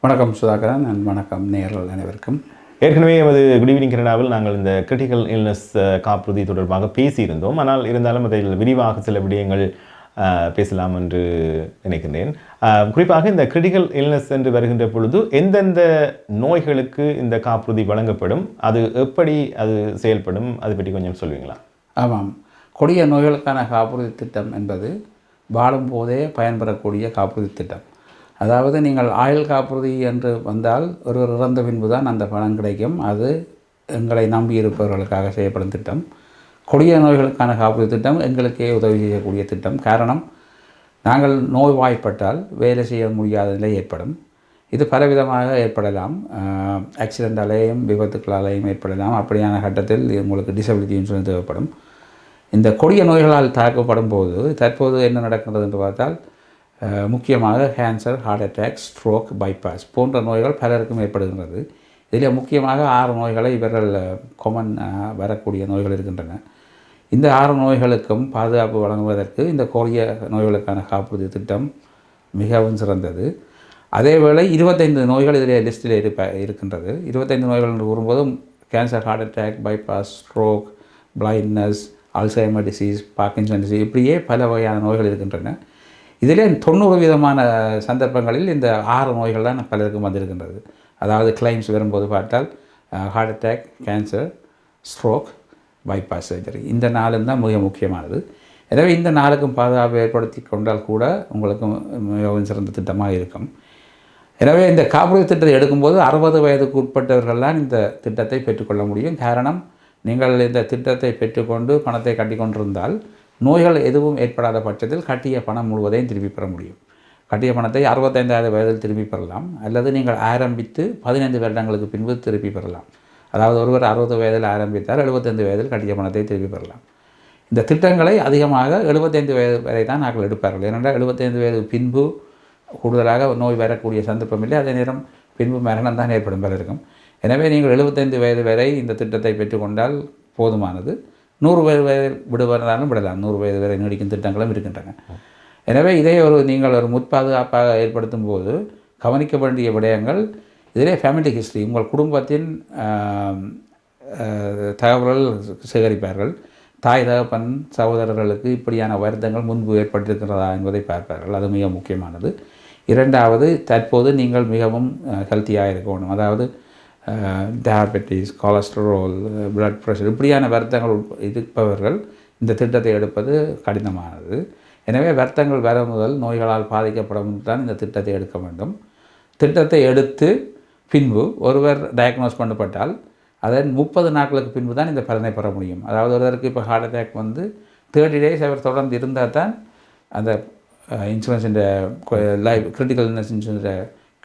Speaker 8: வணக்கம் சுதாகரன், வணக்கம் நேயர்கள் அனைவருக்கும்.
Speaker 2: ஏற்கனவே எமது குட் ஈவினிங் கனடாவில் நாங்கள் இந்த கிரிட்டிக்கல் இல்னஸ் காப்புறுதி தொடர்பாக பேசியிருந்தோம். ஆனால் இருந்தாலும் அதில் விரிவாக சில விடயங்கள் பேசலாம் என்று நினைக்கின்றேன். குறிப்பாக இந்த கிரிட்டிக்கல் இல்னஸ் என்று வருகின்ற பொழுது எந்தெந்த நோய்களுக்கு இந்த காப்புறுதி வழங்கப்படும், அது எப்படி அது செயல்படும், அதை பற்றி கொஞ்சம் சொல்லுவீங்களா?
Speaker 8: ஆமாம், கொடிய நோய்களுக்கான காப்புறுதி திட்டம் என்பது வாழும்போதே பயன்பெறக்கூடிய காப்புறுதி திட்டம். அதாவது நீங்கள் ஆயுள் காப்புறுதி என்று வந்தால் ஒருவர் இறந்த பின்பு தான் அந்த பணம் கிடைக்கும். அது எங்களை நம்பியிருப்பவர்களுக்காக செய்யப்படும் திட்டம். கொடிய நோய்களுக்கான காப்புறுதி திட்டம் எங்களுக்கே உதவி செய்யக்கூடிய திட்டம். காரணம், நாங்கள் நோய்வாய்ப்பட்டால் வேலை செய்ய முடியாத நிலை ஏற்படும். இது பலவிதமாக ஏற்படலாம். ஆக்சிடென்டாலேயும் விபத்துக்களாலேயும் ஏற்படலாம். அப்படியான கட்டத்தில் உங்களுக்கு டிசபிலிட்டி இன்சூரன்ஸ் தேவைப்படும். இந்த கொடிய நோய்களால் தாக்கப்படும் போது தற்போது என்ன நடக்கின்றது என்று பார்த்தால், முக்கியமாக cancer, heart attack, stroke, bypass போன்ற நோய்கள் பலருக்கும் ஏற்படுகின்றது. இதில் முக்கியமாக 6 நோய்களை இவர்கள் காமன் வரக்கூடிய நோய்கள் இருக்கின்றன. இந்த 6 நோய்களுக்கும் பாதுகாப்பு வழங்குவதற்கு இந்த கொடிய நோய்களுக்கான காப்புறுதி திட்டம் மிகவும் சிறந்தது. அதேவேளை 25 நோய்கள் இதில் லிஸ்ட்டில் இருக்கின்றது. 25 நோய்கள் என்று கூறும்போதும் cancer, heart attack, bypass, stroke, blindness, Alzheimer disease, Parkinson disease, இப்படியே பல வகையான நோய்கள் இருக்கின்றன. இதிலே 90% சந்தர்ப்பங்களில் இந்த 6 நோய்கள் தான் பலருக்கும் வந்திருக்கின்றது. அதாவது கிளைம்ஸ் வரும்போது பார்த்தால் heart attack, cancer, stroke, bypass surgery, இந்த 4 தான் மிக முக்கியமானது. எனவே இந்த 4க்கும் பாதுகாப்பு ஏற்படுத்தி கொண்டால் கூட உங்களுக்கு மிகவும் சிறந்த திட்டமாக இருக்கும். எனவே இந்த காப்புறுதி திட்டத்தை எடுக்கும்போது 60 வயதுக்கு உட்பட்டவர்கள்தான் இந்த திட்டத்தை பெற்றுக்கொள்ள முடியும். காரணம், நீங்கள் இந்த திட்டத்தை பெற்றுக்கொண்டு பணத்தை கட்டி கொண்டிருந்தால் நோய்கள் எதுவும் ஏற்படாத பட்சத்தில் கட்டிய பணம் முழுவதையும் திருப்பி பெற முடியும். கட்டிய பணத்தை 65 வயதில் திருப்பி பெறலாம், அல்லது நீங்கள் ஆரம்பித்து 15 வருடங்களுக்கு பின்பு திருப்பி பெறலாம். அதாவது ஒருவர் 60 வயதில் ஆரம்பித்தால் 75 வயதில் கட்டிய பணத்தை திருப்பி பெறலாம். இந்த திட்டங்களை அதிகமாக 75 வயது வரை தான் நாங்கள் எடுப்பார்கள். ஏனென்றால் 75 வயது பின்பு கூடுதலாக நோய் வரக்கூடிய சந்தர்ப்பம் இல்லை. அதே நேரம் பின்பு மரணம் தான் ஏற்படும் பலருக்கும். எனவே நீங்கள் 75 வயது வரை இந்த திட்டத்தை பெற்றுக்கொண்டால் போதுமானது. 100 வயது விடுவதாலும் விடலாம். 100 வயது வரை நீடிக்கும் திட்டங்களும் இருக்கின்றன. எனவே இதை நீங்கள் ஒரு முற்பாதுகாப்பாக ஏற்படுத்தும் போது கவனிக்க வேண்டிய விடயங்கள், இதிலே ஃபேமிலி ஹிஸ்ட்ரி, உங்கள் குடும்பத்தின் தகவல்கள் சேகரிப்பார்கள். தாய் தகப்பன் சகோதரர்களுக்கு இப்படியான வருத்தங்கள் முன்பு ஏற்பட்டிருக்கிறதா என்பதை பார்ப்பார்கள். அது மிக முக்கியமானது. 2வது, தற்போது நீங்கள் மிகவும் ஹெல்த்தியாக இருக்கணும். அதாவது டயபெட்டிஸ், கொலஸ்ட்ரால், பிளட் ப்ரெஷர் இப்படியான வருத்தங்கள் இருப்பவர்கள் இந்த திட்டத்தை எடுப்பது கடினமானது. எனவே வருத்தங்கள் வர முதல் நோய்களால் பாதிக்கப்படும் தான் இந்த திட்டத்தை எடுக்க வேண்டும். திட்டத்தை எடுத்து பின்பு ஒருவர் டயக்னோஸ் பண்ணப்பட்டால் அதன் 30 நாட்களுக்கு பின்பு தான் இந்த பலனை பெற முடியும். அதாவது ஒருவருக்கு இப்போ ஹார்ட் அட்டாக் வந்து 30 days அவர் தொடர்ந்து இருந்தால் தான் அந்த இன்சூரன்ஸிൻ്റെ லைஃப் கிரிட்டிக்கல் இல்னஸ் இன்சூரன்ஸை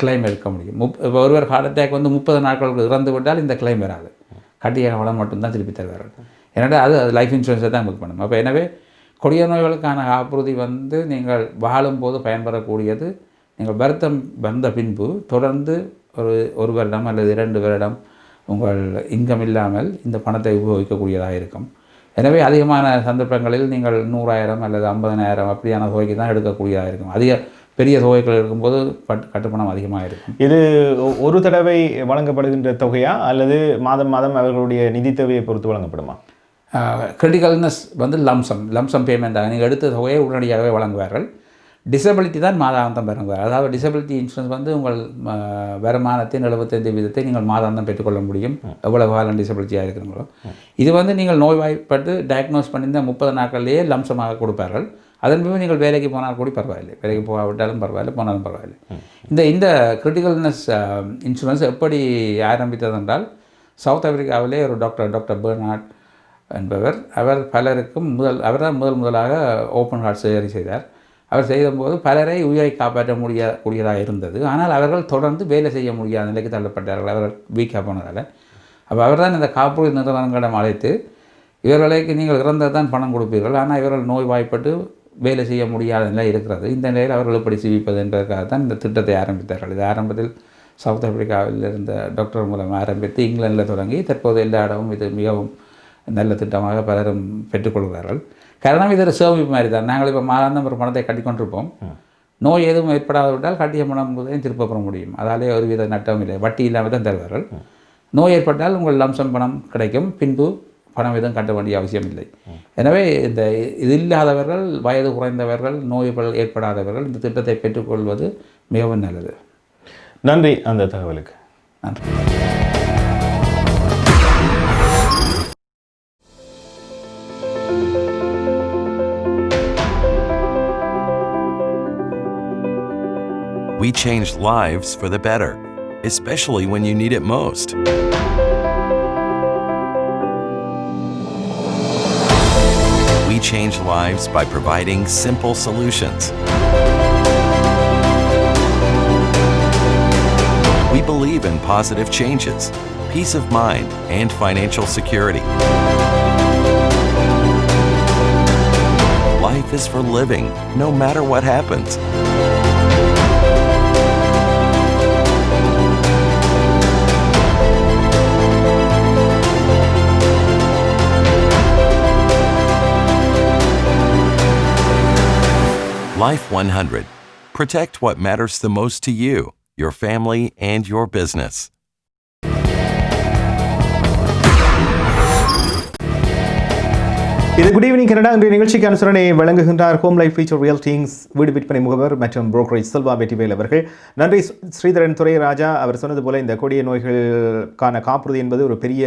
Speaker 8: கிளைம் எடுக்க முடியும். இப்போ ஒருவர் ஹார்ட் அட்டாக் வந்து 30 நாட்களுக்கு இறந்து விட்டால் இந்த கிளைம் வராது. கட்டிய பணம் மட்டும்தான் திருப்பி தருவார்கள். ஏன்னா அது லைஃப் இன்சூரன்ஸை தான் புக் பண்ணணும். அப்போ எனவே கொடிய நோய்களுக்கான காப்புறுதி வந்து நீங்கள் வாழும்போது பயன்பெறக்கூடியது. நீங்கள் வருத்தம் வந்த பின்பு தொடர்ந்து ஒரு வருடம் அல்லது 2 வருடம் உங்கள் இன்கம் இல்லாமல் இந்த பணத்தை உபயோகிக்கக்கூடியதாக இருக்கும். எனவே அதிகமான சந்தர்ப்பங்களில் நீங்கள் 100,000 அல்லது 50,000 அப்படியான தொகைக்கு தான் எடுக்கக்கூடியதாக இருக்கும். அதிக பெரிய தொகைகள் இருக்கும்போது கட்டுப்பணம் அதிகமாக இருக்கும்.
Speaker 2: இது ஒரு தடவை வழங்கப்படுகின்ற தொகையா அல்லது மாதம் மாதம் அவர்களுடைய நிதி தேவையை பொறுத்து வழங்கப்படுமா?
Speaker 8: கிரிட்டிக்கல்னஸ் வந்து லம்சம் பேமெண்ட். நீங்கள் எடுத்த தொகையை உடனடியாகவே வழங்குவார்கள். டிசபிலிட்டி தான் மாதாந்தம் பெறுங்க. அதாவது டிசபிலிட்டி இன்சூரன்ஸ் வந்து உங்கள் வருமானத்தின் 75% நீங்கள் மாதாந்தம் பெற்றுக்கொள்ள முடியும், எவ்வளவு காலம் டிசபிலிட்டியாக இருக்கிறீங்களோ. இது வந்து நீங்கள் நோய்வாய்ப்பட்டு டயக்னோஸ் பண்ணியிருந்த 30 நாட்கள்லேயே லம்சமாக கொடுப்பார்கள். அதன் பிறகு நீங்கள் வேலைக்கு போனால் கூட பரவாயில்லை, வேலைக்கு போகாவிட்டாலும் பரவாயில்லை, போனாலும் பரவாயில்லை. இந்த கிரிட்டிக்கல்னஸ் இன்சூரன்ஸ் எப்படி ஆரம்பித்தது என்றால், சவுத் ஆப்பிரிக்காவிலே ஒரு டாக்டர் பெர்னார்ட் என்பவர், அவர் பலருக்கும் அவர் தான் முதலாக ஓப்பன் ஹார்ட் சர்ஜரி செய்தார். அவர் செய்தபோது பலரை உயிரை காப்பாற்ற கூடியதாக இருந்தது. ஆனால் அவர்கள் தொடர்ந்து வேலை செய்ய முடியாத நிலைக்கு தள்ளப்பட்டார்கள், அவர்கள் வீக்காக போனதால். அப்போ அவர் தான் இந்த காப்புறுதி நிறுவனங்களிடம் அழைத்து, இவர்களுக்கு நீங்கள் இறந்தால் தான் பணம் கொடுப்பீர்கள், ஆனால் இவர்கள் நோய்வாய்ப்பட்டு வேலை செய்ய முடியாத நிலை இருக்கிறது, இந்த நிலையில் அவர்கள் எப்படி சிவிப்பது என்பதற்காக தான் இந்த திட்டத்தை ஆரம்பித்தார்கள். இது ஆரம்பத்தில் சவுத் ஆப்பிரிக்காவில் இருந்த டாக்டர் மூலம் ஆரம்பித்து இங்கிலாந்தில் தொடங்கி தற்போது எல்லா இடமும் இது மிகவும் நல்ல திட்டமாக பலரும் பெற்றுக்கொள்கிறார்கள். காரணம் இது ஒரு சேமிப்பு மாதிரி தான். நாங்கள் இப்போ மாதாந்தம் ஒரு பணத்தை கட்டிக்கொண்டிருப்போம், நோய் எதுவும் ஏற்படாவிட்டால் கட்டிய பணம் போதையும் திருப்ப பெற முடியும். அதாலே ஒருவித நட்டம் இல்லை, வட்டி இல்லாமல் தான் தருவார்கள். நோய் ஏற்பட்டால் உங்கள் லம்சம் பணம் கிடைக்கும், பின்பு பணம் எதுவும் கட்ட வேண்டிய அவசியம் இல்லை. எனவே இது இல்லாதவர்கள், வயது குறைந்தவர்கள், நோய்கள் ஏற்படாதவர்கள் இந்த திட்டத்தை பெற்றுக்கொள்வது மிகவும் நல்லது.
Speaker 2: நன்றி அந்த தகவலுக்கு.
Speaker 8: நன்றி.
Speaker 9: We change lives for the better, especially when you need it most. We change lives by providing simple solutions. We believe in positive changes, peace of mind, and financial security. Life is for living, no matter what happens. Life 100. Protect what matters the most to you, your family, and your business.
Speaker 2: இது good evening Canada. இன்றைய நிகழ்ச்சிக்கு அனுசரணை வழங்குகின்றார் Home Life Future real things வீடு விற்பனை முகவர் மற்றும் brokerage Selva Vetrivel அவர்கள். நன்றி ஸ்ரீதரன் துரைராஜா. அவர் சொன்னது போல இந்த கொடிய நோய்களுக்கான காப்புறுதி என்பது ஒரு பெரிய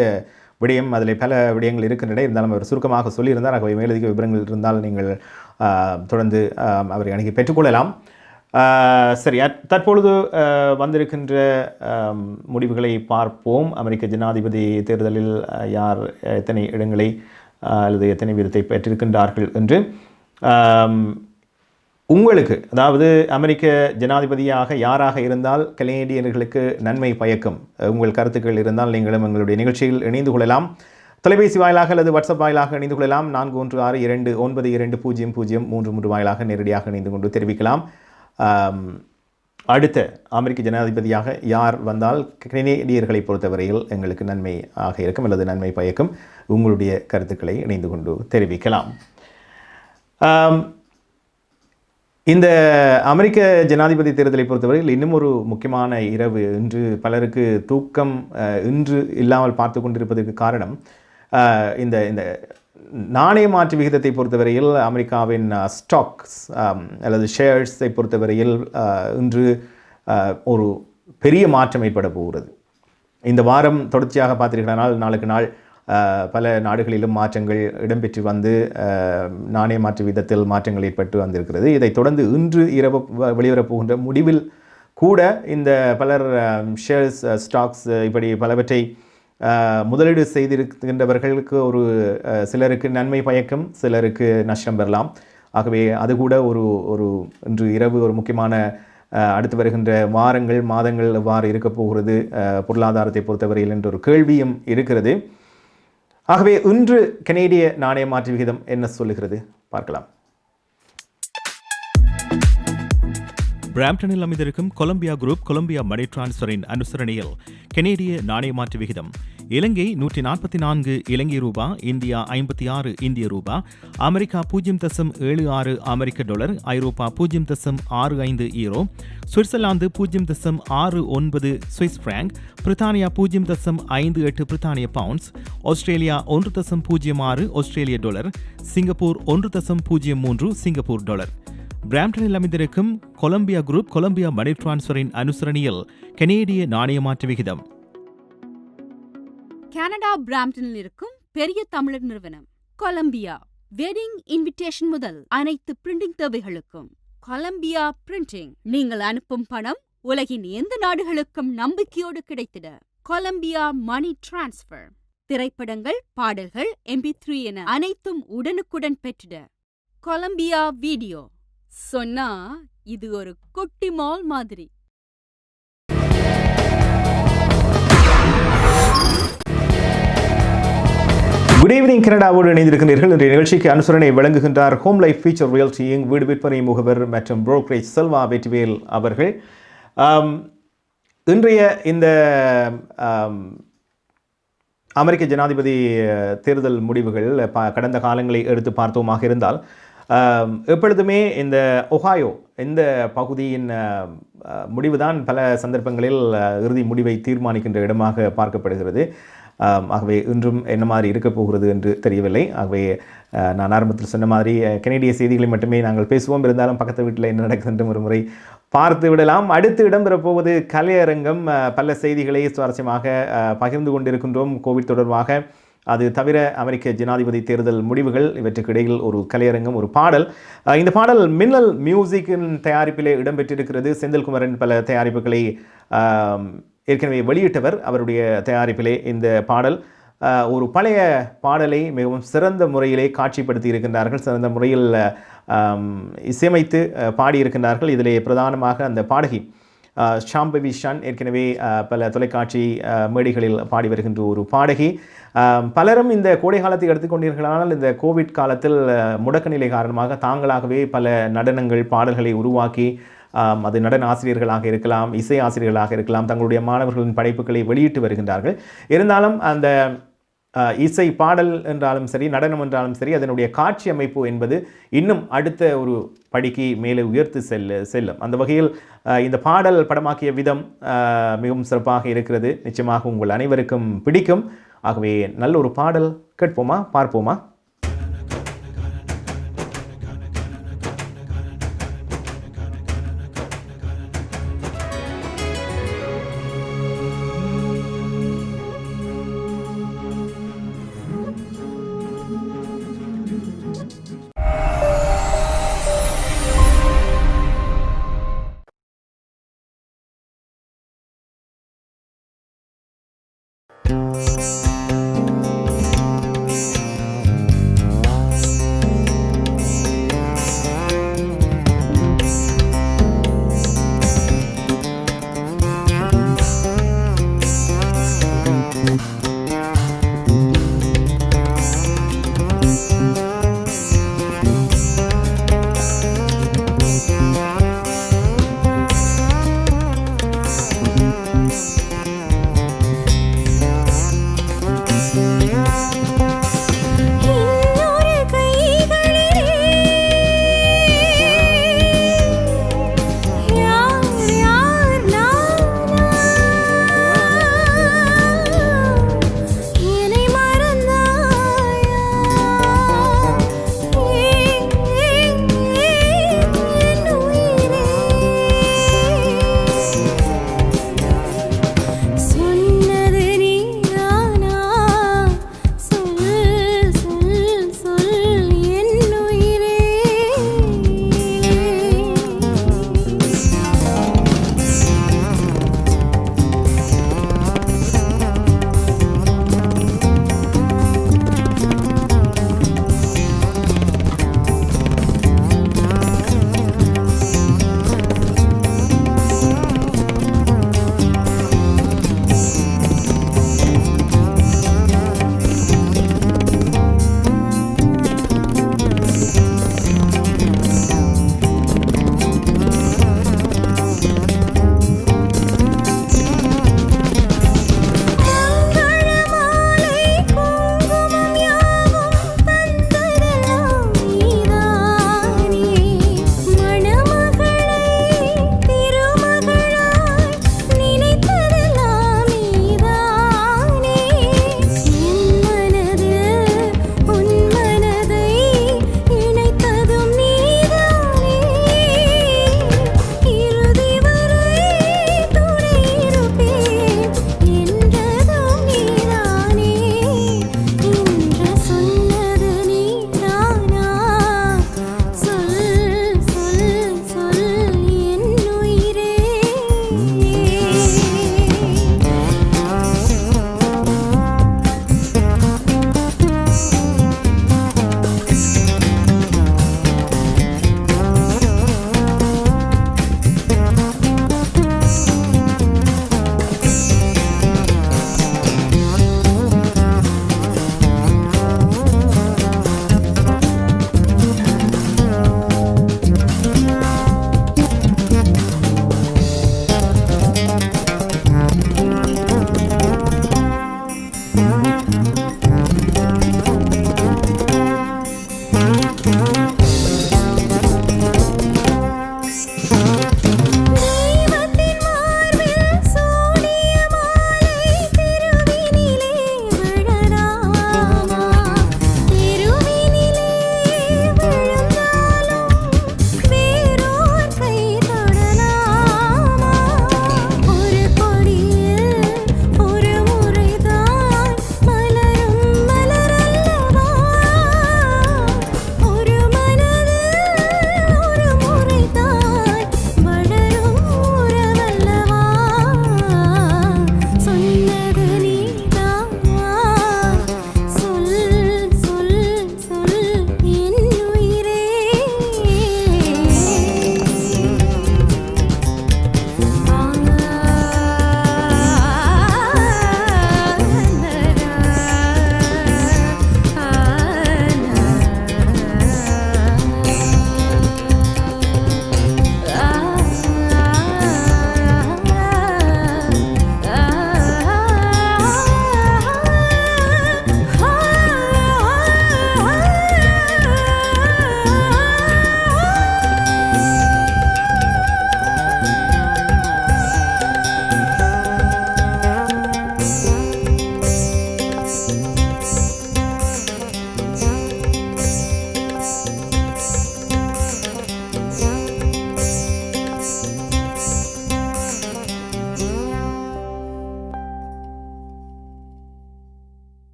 Speaker 2: விடயம், அதில் பல விடயங்கள் இருக்கின்றன. இருந்தாலும் அவர் சுருக்கமாக சொல்லியிருந்தார். ஆகவே மேலதிக விவரங்கள் இருந்தால் நீங்கள் தொடர்ந்து அவரை அணுகி பெற்றுக்கொள்ளலாம். சரி, தற்பொழுது வந்திருக்கின்ற முடிவுகளை பார்ப்போம். அமெரிக்க ஜனாதிபதி தேர்தலில் யார் எத்தனை இடங்களை அல்லது எத்தனை வீதத்தை பெற்றிருக்கின்றார்கள் என்று. உங்களுக்கு, அதாவது அமெரிக்க ஜனாதிபதியாக யாராக இருந்தால் கனேடியர்களுக்கு நன்மை பயக்கும், உங்கள் கருத்துக்கள் இருந்தால் நீங்களும் எங்களுடைய நிகழ்ச்சியில் இணைந்து கொள்ளலாம். தொலைபேசி வாயிலாக அல்லது வாட்ஸ்அப் வாயிலாக இணைந்து கொள்ளலாம். 4162920033 வாயிலாக நேரடியாக இணைந்து கொண்டு தெரிவிக்கலாம். அடுத்த அமெரிக்க ஜனாதிபதியாக யார் வந்தால் கனேடியர்களை பொறுத்தவரையில் எங்களுக்கு நன்மை ஆக இருக்கும் அல்லது நன்மை பயக்கும், உங்களுடைய கருத்துக்களை இணைந்து கொண்டு தெரிவிக்கலாம். இந்த அமெரிக்க ஜனாதிபதி தேர்தலை பொறுத்தவரையில் இன்னும் ஒரு முக்கியமான இரவு. இன்று பலருக்கு தூக்கம் இன்று இல்லாமல் பார்த்து கொண்டிருப்பதற்கு காரணம் இந்த இந்த நாணய மாற்று விகிதத்தை பொறுத்தவரையில் அமெரிக்காவின் ஸ்டாக்ஸ் அல்லது ஷேர்ஸை பொறுத்தவரையில் இன்று ஒரு பெரிய மாற்றம் ஏற்பட போகிறது. இந்த வாரம் தொடர்ச்சியாக பார்த்தீர்களானால் நாளுக்கு நாள் பல நாடுகளிலும் மாற்றங்கள் இடம்பெற்று வந்து நாணய மாற்று விதத்தில் மாற்றங்கள் ஏற்பட்டு வந்திருக்கிறது. இதைத் தொடர்ந்து இன்று இரவு வெளிவரப்போகின்ற முடிவில் கூட இந்த பலர் ஷேர்ஸ், ஸ்டாக்ஸ் இப்படி பலவற்றை முதலீடு செய்திருக்கின்றவர்களுக்கு ஒரு சிலருக்கு நன்மை பயக்கும், சிலருக்கு நஷ்டம் பெறலாம். ஆகவே அது கூட ஒரு இன்று இரவு ஒரு முக்கியமான அடுத்து வருகின்ற வாரங்கள், மாதங்கள் எவ்வாறு இருக்கப் போகிறது பொருளாதாரத்தை பொறுத்தவரையில் என்ற ஒரு கேள்வியும் இருக்கிறது. ஆகவே இன்று கனேடிய நாணய மாற்று விகிதம் என்ன சொல்லுகிறது பார்க்கலாம்.
Speaker 10: பிராம்டனில் அமைந்திருக்கும் கொலம்பியா குரூப் கொலம்பியா மணி டிரான்ஸ்ஃபரின் அனுசரணையில் கனேடிய நாணய மாற்று விகிதம் இலங்கை 144 இலங்கை ரூபா, இந்தியா 56 இந்திய ரூபா, அமெரிக்கா 0.76 அமெரிக்க டாலர், ஐரோப்பா 0.65 ஈரோ, சுவிட்சர்லாந்து 0.69 சுவிஸ் பிராங்க், பிரித்தானியா 0.58 பிரித்தானிய பவுண்ட்ஸ், ஆஸ்திரேலியா 1.06 ஆஸ்திரேலிய டாலர், சிங்கப்பூர் 1.03 சிங்கப்பூர் டாலர். பிராம்டனில் அமைந்திருக்கும் கொலம்பியா குரூப் கொலம்பியா மணி டிரான்ஸ்ஃபரின் அனுசரணையில் கனேடிய நாணய மாற்று விகிதம்.
Speaker 11: கனடா பிராம்டனில் இருக்கும் பெரிய தமிழர் நிறுவனம் கொலம்பியா. வெட்டிங் இன்விடேஷன் முதல் அனைத்து பிரிண்டிங் தேவைகளுக்கும் கொலம்பியா பிரிண்டிங். நீங்கள் அனுப்பும் பணம் உலகின் எந்த நாடுகளுக்கும் நம்பிக்கையோடு கிடைத்திட கொலம்பியா மணி டிரான்ஸ்ஃபர். திரைப்படங்கள், பாடல்கள், MP3 என அனைத்தும் உடனுக்குடன் பெற்றிட கொலம்பியா வீடியோ. சொன்னா இது ஒரு குட்டி மால் மாதிரி.
Speaker 2: Good evening. கனடாவோடு இணைந்திருக்கிறீர்கள். இன்றைய நிகழ்ச்சிக்கு அனுசரணை வழங்குகின்றார் ஹோம் லைஃப் ஃபியூச்சர் ரியல்டி வீடு விற்பனை முகவர் மற்றும் புரோக்கரேஜ் செல்வா வெற்றிவேல் அவர்கள். இன்றைய இந்த அமெரிக்க ஜனாதிபதி தேர்தல் முடிவுகள் கடந்த காலங்களை எடுத்து பார்த்தோமாக இருந்தால் எப்பொழுதுமே இந்த ஒஹாயோ இந்த பகுதியின் முடிவுதான் பல சந்தர்ப்பங்களில் இறுதி முடிவை தீர்மானிக்கின்ற இடமாக பார்க்கப்படுகிறது. ஆகவே இன்றும் என்ன மாதிரி இருக்க போகிறது என்று தெரியவில்லை. ஆகவே நான் ஆரம்பத்தில் சொன்ன மாதிரி கனேடிய செய்திகளை மட்டுமே நாங்கள் பேசுவோம். இருந்தாலும் பக்கத்து வீட்டில் என்ன நடக்குதுன்ற ஒரு முறை பார்த்து விடலாம். அடுத்து இடம்பெறப் போவது கலையரங்கம். பல செய்திகளை சுவாரஸ்யமாக பகிர்ந்து கொண்டிருக்கின்றோம் கோவிட் தொடர்பாக. அது தவிர அமெரிக்க ஜனாதிபதி தேர்தல் முடிவுகள், இவற்றுக்கு இடையில் ஒரு கலையரங்கம், ஒரு பாடல். இந்த பாடல் மின்னல் மியூசிக்கின் தயாரிப்பிலே இடம்பெற்றிருக்கிறது. செந்தில்குமரன் பல தயாரிப்புகளை ஏற்கனவே வெளியிட்டவர். அவருடைய தயாரிப்பிலே இந்த பாடல் ஒரு பழைய பாடலை மிகவும் சிறந்த முறையிலே காட்சிப்படுத்தி இருக்கின்றார்கள். சிறந்த முறையில் இசையமைத்து பாடியிருக்கின்றார்கள். இதிலே பிரதானமாக அந்த பாடகி ஷாம்பவி ஷான் ஏற்கனவே பல தொலைக்காட்சி மேடைகளில் பாடி வருகின்ற ஒரு பாடகி. பலரும் இந்த கோடை காலத்தை எடுத்துக்கொண்டீர்களானால் இந்த கோவிட் காலத்தில் முடக்க நிலை காரணமாக தாங்களாகவே பல நடனங்கள், பாடல்களை உருவாக்கி, அது நடன ஆசிரியர்களாக இருக்கலாம், இசை ஆசிரியர்களாக இருக்கலாம், தங்களுடைய மாணவர்களின் படைப்புகளை வெளியிட்டு வருகின்றார்கள். இருந்தாலும் அந்த இசை பாடல் என்றாலும் சரி, நடனம் என்றாலும் சரி, அதனுடைய காட்சி அமைப்பு என்பது இன்னும் அடுத்த ஒரு படிக்கு மேலே உயர்த்து செல்லும். அந்த வகையில் இந்த பாடல் படமாக்கிய விதம் மிகவும் சிறப்பாக இருக்கிறது. நிச்சயமாக உங்கள் அனைவருக்கும் பிடிக்கும். ஆகவே நல்ல ஒரு பாடல் கேட்போமா, பார்ப்போமா?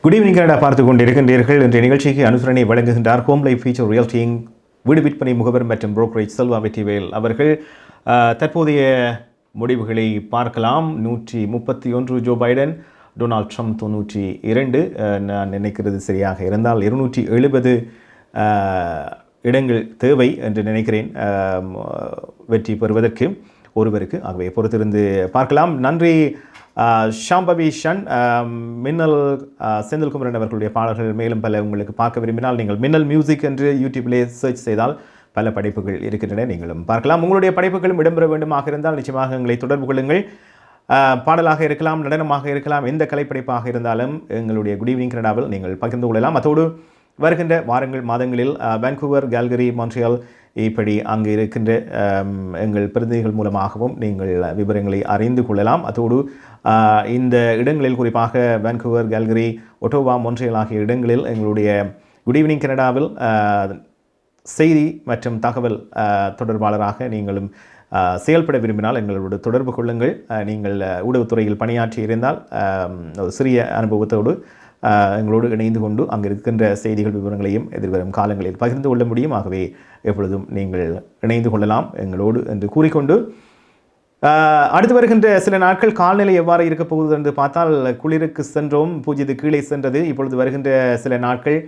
Speaker 2: குட் ஈவினிங் கனடா பார்த்து கொண்டிருக்கின்றீர்கள். இன்றைய நிகழ்ச்சிக்கு அனுசரணை வழங்குகின்றார் ஹோம் லைஃப் ஃபியூச்சர் ரியல்டிங் வீடு விற்பனை முகவர் மற்றும் புரோக்கரேஜ் செல்வா வெற்றிவேல் அவர்கள். தற்போதைய முடிவுகளை பார்க்கலாம். 131 ஜோ பைடன், டொனால்ட் ட்ரம்ப் 92. நான் நினைக்கிறது சரியாக இருந்தால் 270 இடங்கள் தேவை என்று நினைக்கிறேன் வெற்றி பெறுவதற்கு ஒருவருக்கு. ஆகவே பொறுத்திருந்து பார்க்கலாம். நன்றி ஷாம்பவி ஷன். மின்னல் செந்தில்குமரன் அவர்களுடைய பாடல்கள் மேலும் பல உங்களுக்கு பார்க்க விரும்பினால் நீங்கள் மின்னல் மியூசிக் என்று யூடியூப்பிலே சர்ச் செய்தால் பல படைப்புகள் இருக்கின்றன, நீங்களும் பார்க்கலாம். உங்களுடைய படைப்புகளும் இடம்பெற வேண்டுமாக இருந்தால் நிச்சயமாக எங்களை தொடர்பு கொள்ளுங்கள். பாடலாக இருக்கலாம், நடனமாக இருக்கலாம், எந்த கலைப்படைப்பாக இருந்தாலும் எங்களுடைய குட் ஈவினிங் கனடாவில் நீங்கள் பகிர்ந்து கொள்ளலாம். அதோடு வருகின்ற வாரங்கள் மாதங்களில் வான்கூவர், கால்கரி, மான்ட்ரியால் இப்படி அங்கு இருக்கின்ற எங்கள் பிரதிநிதிகள் மூலமாகவும் நீங்கள் விவரங்களை அறிந்து கொள்ளலாம். அதோடு இந்த இடங்களில் குறிப்பாக வான்கூவர், கால்கரி, ஒட்டோவா, மான்ட்ரியால் ஆகிய இடங்களில் எங்களுடைய குட் ஈவினிங் கனடாவில் செய்தி மற்றும் தகவல் தொடர்பாளராக நீங்களும் செயல்பட விரும்பினால் எங்களோடு தொடர்பு கொள்ளுங்கள். நீங்கள் ஊடகத்துறையில் பணியாற்றி இருந்தால் ஒரு சிறிய அனுபவத்தோடு எங்களோடு இணைந்து கொண்டு அங்கு இருக்கின்ற செய்திகள் விவரங்களையும் எதிர்வரும் காலங்களில் பகிர்ந்து கொள்ள முடியும். ஆகவே எப்பொழுதும் நீங்கள் இணைந்து கொள்ளலாம் எங்களோடு என்று கூறிக்கொண்டு, அடுத்து வருகின்ற சில நாட்கள் காலநிலை எவ்வாறு இருக்கப் போகுது என்று பார்த்தால், குளிருக்கு சென்றோம், 0 கீழே சென்றது. இப்பொழுது வருகின்ற சில நாட்கள்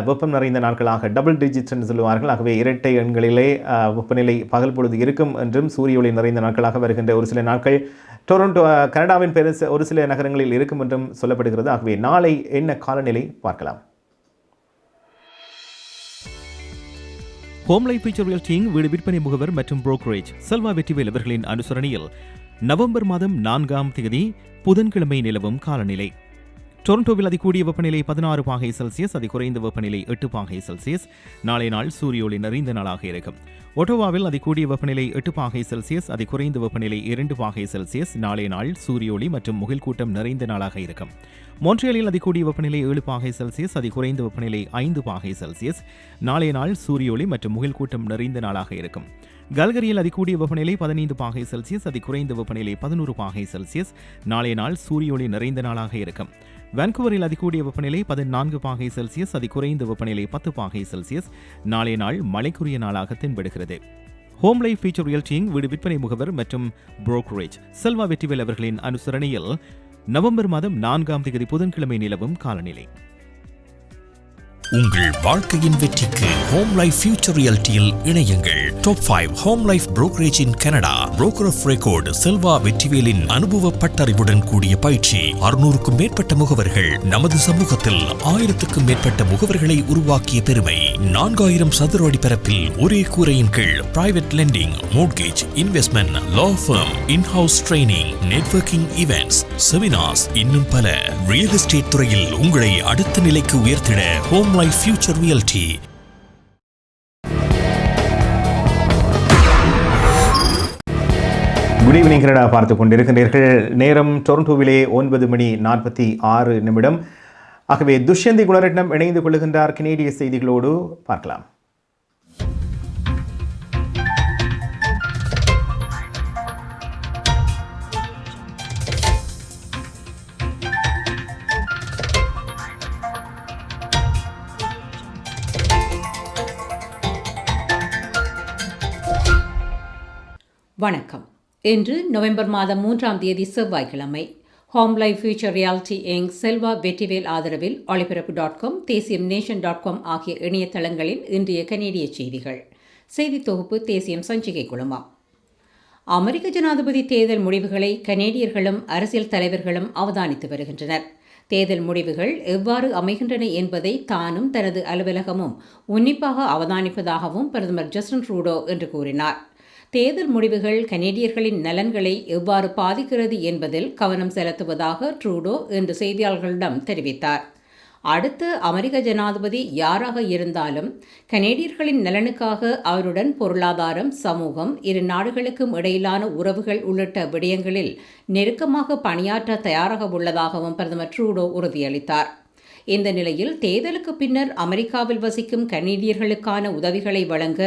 Speaker 2: வெப்பம் நிறைந்த நாட்களாக டபுள் டிஜிட் என்று சொல்லுவார்கள். ஆகவே இரட்டை எண்களிலே வெப்பநிலை பகல் பொழுது இருக்கும் என்றும், சூரிய ஒளி நிறைந்த நாட்களாக வருகின்ற ஒரு சில நாட்கள் டொரண்டோ கனடாவின் ஒரு சில நகரங்களில் இருக்கும் என்றும் சொல்லப்படுகிறது. ஆகவே நாளை என்ன காலநிலை பார்க்கலாம்.
Speaker 10: ஹோம் லைஃப் ஃபியூச்சர் ரியல்டிங் வீடு விற்பனை முகவர் மற்றும் புரோக்கரேஜ் செல்வா வெற்றிவேல் அவர்களின் அனுசரணையில் நவம்பர் மாதம் 4ஆம் தேதி புதன்கிழமை நிலவும் காலநிலை. டொரண்டோவில் அதிகூடிய வெப்பநிலை 16 பாகை செல்சியஸ், அதிகுறைந்த வெப்பநிலை 8 பாகை செல்சியஸ். நாளை நாள் சூரிய ஒளி நிறைந்த நாளாக இருக்கும். ஒட்டோவாவில் அதிகூடிய வெப்பநிலை 8 பாகை செல்சியஸ், அதிகுறைந்த வெப்பநிலை 2 பாகை செல்சியஸ். நாளை நாள் சூரிய ஒளி மற்றும் முகில் கூட்டம் நிறைந்த நாளாக இருக்கும். மான்ட்ரியாலில் அதிகூடிய வெப்பநிலை 7 பாகை செல்சியஸ், அதிகுறைந்த வெப்பநிலை 5 பாகை செல்சியஸ். நாளை நாள் சூரிய ஒளி மற்றும் முகில் கூட்டம் நிறைந்த நாளாக இருக்கும். கால்கரியில் அதிகூடிய வெப்பநிலை 15 பாகை செல்சியஸ், அதிகுறைந்த வெப்பநிலை 11 பாகை செல்சியஸ். நாளை நாள் சூரிய ஒளி நிறைந்த நாளாக இருக்கும். வான்கூவரில் அதிகூடிய வெப்பநிலை 14 பாகை செல்சியஸ், அதிகுறைந்த வெப்பநிலை 10 பாகை செல்சியஸ். நாளை நாள் மழைக்குரிய நாளாக தென்படுகிறது. ஹோம் லைஃப் ஃபியூச்சர் ரியல்டிங் வீடு விற்பனை முகவர் மற்றும் புரோக்கரேஜ் செல்வா வெற்றிவேல் அவர்களின் அனுசரணையில் நவம்பர் மாதம் 4ஆம் தேதி புதன்கிழமை நிலவும் காலநிலை.
Speaker 12: உங்கள் வாழ்க்கையின் வெற்றிக்கு ஹோம் லைஃப் ஃபியூச்சர் ரியல்டியில் இணையுங்கள். Top 5 Home Life brokerage in Canada. Broker of record Selva வெற்றிவேலின் அனுபவ பட்டறிவுடன் கூடிய பயிற்சி. 600க்கும் மேற்பட்ட முகவர்கள் நமது சமூகத்தில் 1000க்கும் மேற்பட்ட முகவர்களை உருவாக்கிய பெருமை. 4000 சதுர அடி பரப்பில் ஒரே கூரையின் கீழ் private lending, mortgage, investment, law firm, in house training, networking events, seminars, இன்னும் பல. ரியல் எஸ்டேட் துறையில் உங்களை அடுத்த நிலைக்கு உயர்த்திட Home Life Future Realty.
Speaker 2: Good evening Canada பார்த்து கொண்டிருக்கின்றீர்கள். நேரம் டொரண்டோவிலே 9:46. ஆகவே துஷ்யந்தி குணரட்னம் இணைந்து கொள்ளுகின்றார் கனேடிய செய்திகளோடு. பார்க்கலாம்.
Speaker 13: வணக்கம். இன்று நவம்பர் மாதம் 3ஆம் தேதி செவ்வாய்க்கிழமை. Home Life Future reality Inc Selva Vetrivel ஆதரவில் ஒளிபரப்பு.com, தேசியம் நேஷன்.com ஆகிய இணையதளங்களின் இன்றைய கனேடிய செய்திகள். செய்தி தொகுப்பு தேசியம் சஞ்சிகை குழுமம். அமெரிக்க ஜனாதிபதி தேர்தல் முடிவுகளை கனேடியர்களும் அரசியல் தலைவர்களும் அவதானித்து வருகின்றனர். தேர்தல் முடிவுகள் எவ்வாறு அமைகின்றன என்பதை தானும் தனது அலுவலகமும் உன்னிப்பாக அவதானிப்பதாகவும் பிரதமர் ஜஸ்டின் ட்ரூடோ என்று கூறினார். தேர்தல் முடிவுகள் கனேடியர்களின் நலன்களை எவ்வாறு பாதிக்கிறது என்பதில் கவனம் செலுத்துவதாக ட்ரூடோ இன்று செய்தியாளர்களிடம் தெரிவித்தார். அடுத்த அமெரிக்க ஜனாதிபதி யாராக இருந்தாலும் கனேடியர்களின் நலனுக்காக அவருடன் பொருளாதாரம், சமூகம், இரு நாடுகளுக்கும் இடையிலான உறவுகள் உள்ளிட்ட விடயங்களில் நெருக்கமாக பணியாற்ற தயாராக உள்ளதாகவும் பிரதமர் ட்ரூடோ உறுதியளித்தார். இந்த நிலையில் தேர்தலுக்கு பின்னர் அமெரிக்காவில் வசிக்கும் கனேடியர்களுக்கான உதவிகளை வழங்க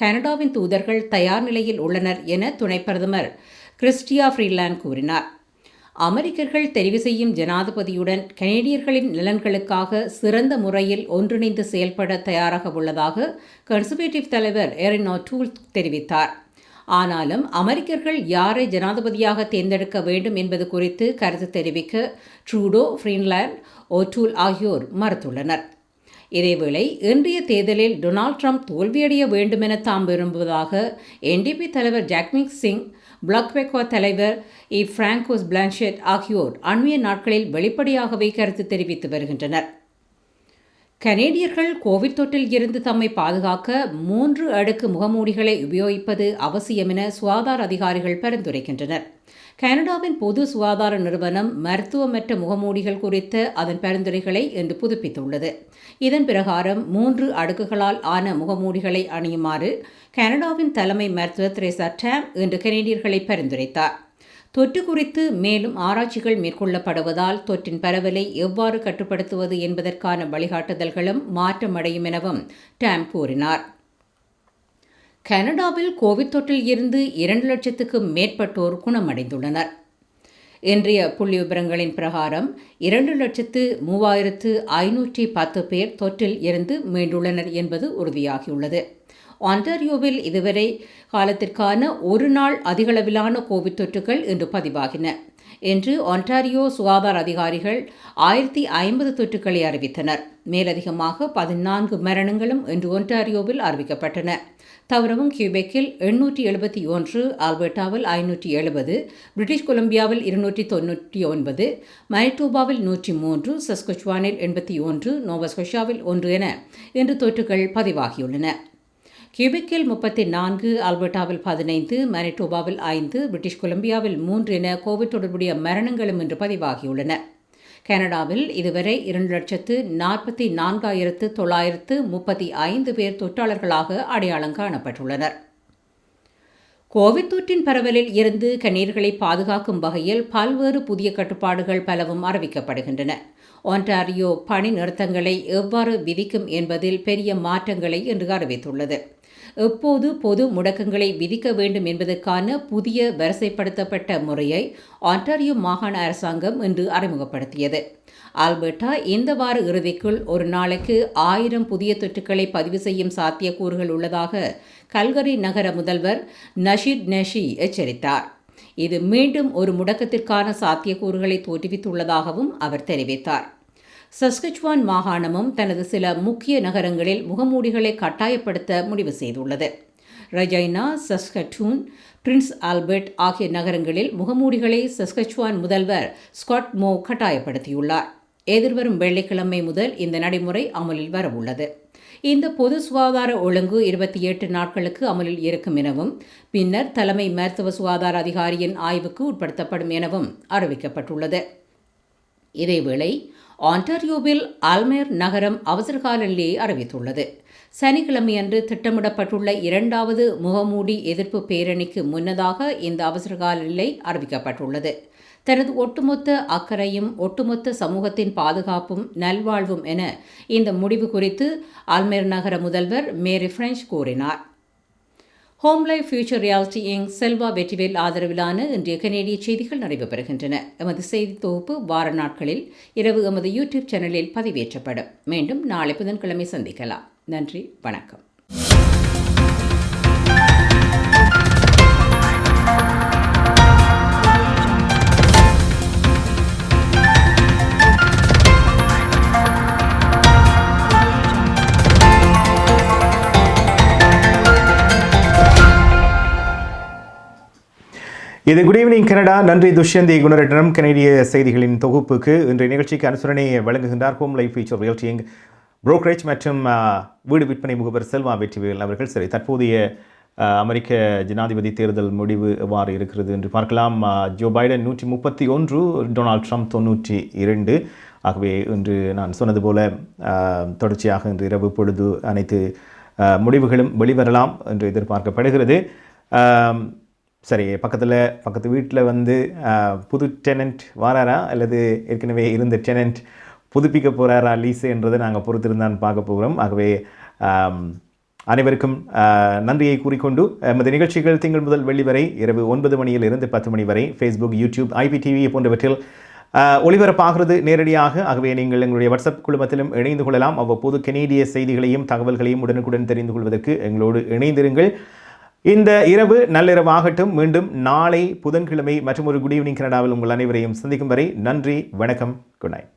Speaker 13: கனடாவின் தூதர்கள் தயார் நிலையில் உள்ளனர் என துணை பிரதமர் கிறிஸ்டியா ஃப்ரீலாண்ட் கூறினார். அமெரிக்கர்கள் தெரிவு செய்யும் ஜனாதிபதியுடன் கனேடியர்களின் நலன்களுக்காக சிறந்த முறையில் ஒன்றிணைந்து செயல்பட தயாராக உள்ளதாக கன்சர்வேட்டிவ் தலைவர் எரின் ஓட்டூல் தெரிவித்தார். ஆனாலும் அமெரிக்கர்கள் யாரை ஜனாதிபதியாக தேர்ந்தெடுக்க வேண்டும் என்பது குறித்து கருத்து தெரிவிக்க ட்ரூடோ, ஃப்ரீன்லாண்ட், ஓட்டூல் ஆகியோர் மறுத்துள்ளனர். இதேவேளை இன்றைய தேர்தலில் டொனால்ட் ட்ரம்ப் தோல்வியடைய வேண்டுமென தாம் விரும்புவதாக NDP தலைவர் ஜாக்மிக் சிங், பிளாக்பெக்கோ தலைவர் ஃப்ராங்கோஸ் பிளான்ஷெட் ஆகியோர் அண்மைய நாட்களில் வெளிப்படையாகவே கருத்து தெரிவித்து வருகின்றனர். கனேடியர்கள் கோவிட் தொற்றில் இருந்து தம்மை பாதுகாக்க 3 அடுக்கு முகமூடிகளை உபயோகிப்பது அவசியம் என சுகாதார அதிகாரிகள் பரிந்துரைக்கின்றனர். கனடாவின் பொது சுகாதார நிறுவனம் மருத்துவமற்ற முகமூடிகள் குறித்த அதன் பரிந்துரைகளை இன்று புதுப்பித்துள்ளது. இதன் பிரகாரம் 3 அடுக்குகளால் ஆன முகமூடிகளை அணியுமாறு கனடாவின் தலைமை மருத்துவர் தெரேசா டாம் இன்று கனேடியர்களை பரிந்துரைத்தார். தொற்று குறித்து மேலும் ஆராய்ச்சிகள் மேற்கொள்ளப்படுவதால் தொற்றின் பரவலை எவ்வாறு கட்டுப்படுத்துவது என்பதற்கான வழிகாட்டுதல்களும் மாற்றமடையும் எனவும் டாம் கூறினார். கனடாவில் கோவிட் தொற்றில் இருந்து 2 லட்சத்துக்கும் மேற்பட்டோர் குணமடைந்துள்ளனர். இன்றைய புள்ளி விவரங்களின் பிரகாரம் 2,03,510 பேர் தொற்றில் இருந்து மீண்டுள்ளனர் என்பது உறுதியாகியுள்ளது. ஆன்டாரியோவில் இதுவரை காலத்திற்கான ஒரு நாள் அதிகளவிலான கோவிட் தொற்றுகள் இன்று பதிவாகின. இன்று ஆன்டாரியோ சுகாதார அதிகாரிகள் 1050 தொற்றுக்களை அறிவித்தனர். மேலதிகமாக 14 மரணங்களும் இன்று ஒன்டாரியோவில் அறிவிக்கப்பட்டன. தவிரவும் கியூபெக்கில் 871, ஆல்பர்டாவில் 570, பிரிட்டிஷ் கொலம்பியாவில் 299, மனிடோபாவில் 103, சஸ்கச்சுவானில் 81, நோவஸ்கொஷாவில் 1 என இன்று தொற்றுகள் பதிவாகியுள்ளன. கியூபெக்கில் 34, ஆல்பர்டாவில் 15, மனிடோபாவில் 5, பிரிட்டிஷ் கொலம்பியாவில் 3 என கோவிட் தொடர்புடைய மரணங்களும் இன்று பதிவாகியுள்ளன. கனடாவில் இதுவரை 2,44,935 பேர் தொற்றாளர்களாக அடையாளம் காணப்பட்டுள்ளனர். கோவிட் தொற்றின் பரவலில் இருந்து கனேடியர்களை பாதுகாக்கும் வகையில் பல்வேறு புதிய கட்டுப்பாடுகள் பலவும் அறிவிக்கப்படுகின்றன. ஒன்டாரியோ பணி நிறுத்தங்களை எவ்வாறு விதிக்கும் என்பதில் பெரிய மாற்றங்களை இன்று அறிவித்துள்ளது. எப்போது பொது முடக்கங்களை விதிக்க வேண்டும் என்பதற்கான புதிய வரிசைப்படுத்தப்பட்ட முறையை ஆன்டாரியோ மாகாண அரசாங்கம் இன்று அறிமுகப்படுத்தியது. ஆல்பர்டா இந்த வார இறுதிக்குள் ஒரு நாளைக்கு 1000 புதிய தொற்றுக்களை பதிவு செய்யும் சாத்தியக்கூறுகள் உள்ளதாக கல்கரி நகர முதல்வர் நஷீத் நஷி எச்சரித்தார். இது மீண்டும் ஒரு முடக்கத்திற்கான சாத்தியக்கூறுகளை தோற்றுவித்துள்ளதாகவும் அவர் தெரிவித்தார். சஸ்கச்சுவான் மாகாணமும் தனது சில முக்கிய நகரங்களில் முகமூடிகளை கட்டாயப்படுத்த முடிவு செய்துள்ளது. ரஜைனா, சஸ்கட்டூன், பிரின்ஸ் ஆல்பர்ட் ஆகிய நகரங்களில் முகமூடிகளை சஸ்கச்சுவான் முதல்வர் ஸ்காட் மோ கட்டாயப்படுத்தியுள்ளார். எதிர்வரும் வெள்ளிக்கிழமை முதல் இந்த நடைமுறை அமலில் வரவுள்ளது. இந்த பொது சுகாதார ஒழுங்கு 28 நாட்களுக்கு அமலில் இருக்கும் எனவும் பின்னர் தலைமை மருத்துவ சுகாதார அதிகாரியின் ஆய்வுக்கு உட்படுத்தப்படும் எனவும் அறிவிக்கப்பட்டுள்ளது. இதேவேளை ஆன்டாரியோவில் ஆல்மேர் நகரம் அவசரகால நிலையை அறிவித்துள்ளது. சனிக்கிழமையன்று திட்டமிடப்பட்டுள்ள 2வது முகமூடி எதிர்ப்பு பேரணிக்கு முன்னதாக இந்த அவசரகால நிலை அறிவிக்கப்பட்டுள்ளது. தனது ஒட்டுமொத்த அக்கறையும் ஒட்டுமொத்த சமூகத்தின் பாதுகாப்பும் நல்வாழ்வும் என இந்த முடிவு குறித்து ஆல்மேர் நகர முதல்வர் மேரி பிரெஞ்ச் கூறினார். Home Life Future reality Inc Selva Vetrivel ஆதரவிலான இன்றைய கனேடிய செய்திகள் நிறைவு பெறுகின்றன. எமது செய்தி தொகுப்பு வார நாட்களில் இரவு எமது யூடியூப் சேனலில் பதிவேற்றப்படும். மீண்டும் நாளை புதன்கிழமை சந்திக்கலாம். நன்றி, வணக்கம்.
Speaker 2: இது குட் ஈவினிங் கனடா. நன்றி துஷ்யந்தி குணரட்னம். கனேடிய செய்திகளின் தொகுப்புக்கு இன்றைய நிகழ்ச்சிக்கு அனுசரணையை வழங்குகின்றார் Home Life Future Realty Inc brokerage மற்றும் வீடு விற்பனை முகவர் செல்வா வெற்றிவேல் அவர்கள். சரி, தற்போதைய அமெரிக்க ஜனாதிபதி தேர்தல் முடிவு எவ்வாறு இருக்கிறது என்று பார்க்கலாம். Joe Biden 131, Donald Trump 92. ஆகவே இன்று நான் சொன்னது போல தொடர்ச்சியாக இன்று இரவு பொழுது அனைத்து முடிவுகளும் வெளிவரலாம் என்று எதிர்பார்க்கப்படுகிறது. சரி, பக்கத்து வீட்டில் வந்து புது டெனண்ட் வாராரா அல்லது ஏற்கனவே இருந்த டெனண்ட் புதுப்பிக்க போகிறாரா லீஸு என்றதை நாங்கள் பொறுத்திருந்தான் பார்க்க போகிறோம். ஆகவே அனைவருக்கும் நன்றியை கூறிக்கொண்டு எமது நிகழ்ச்சிகள் திங்கள் முதல் வெள்ளி வரை இரவு 9 மணியிலிருந்து 10 மணி வரை ஃபேஸ்புக், யூடியூப், IPTV போன்றவற்றில் ஒளிபரப்பாகிறது நேரடியாக. ஆகவே நீங்கள் எங்களுடைய வாட்ஸ்அப் குழுமத்திலும் இணைந்து கொள்ளலாம். அவ்வப்போது கனேடிய செய்திகளையும் தகவல்களையும் உடனுக்குடன் தெரிந்து கொள்வதற்கு எங்களோடு இணைந்திருங்கள். இந்த இரவு நள்ளிரவாகட்டும். மீண்டும் நாளை புதன்கிழமை மற்றும் ஒரு குட் ஈவினிங் கனடாவில் உங்கள் அனைவரையும் சந்திக்கும் வரை நன்றி, வணக்கம், குட் நைட்.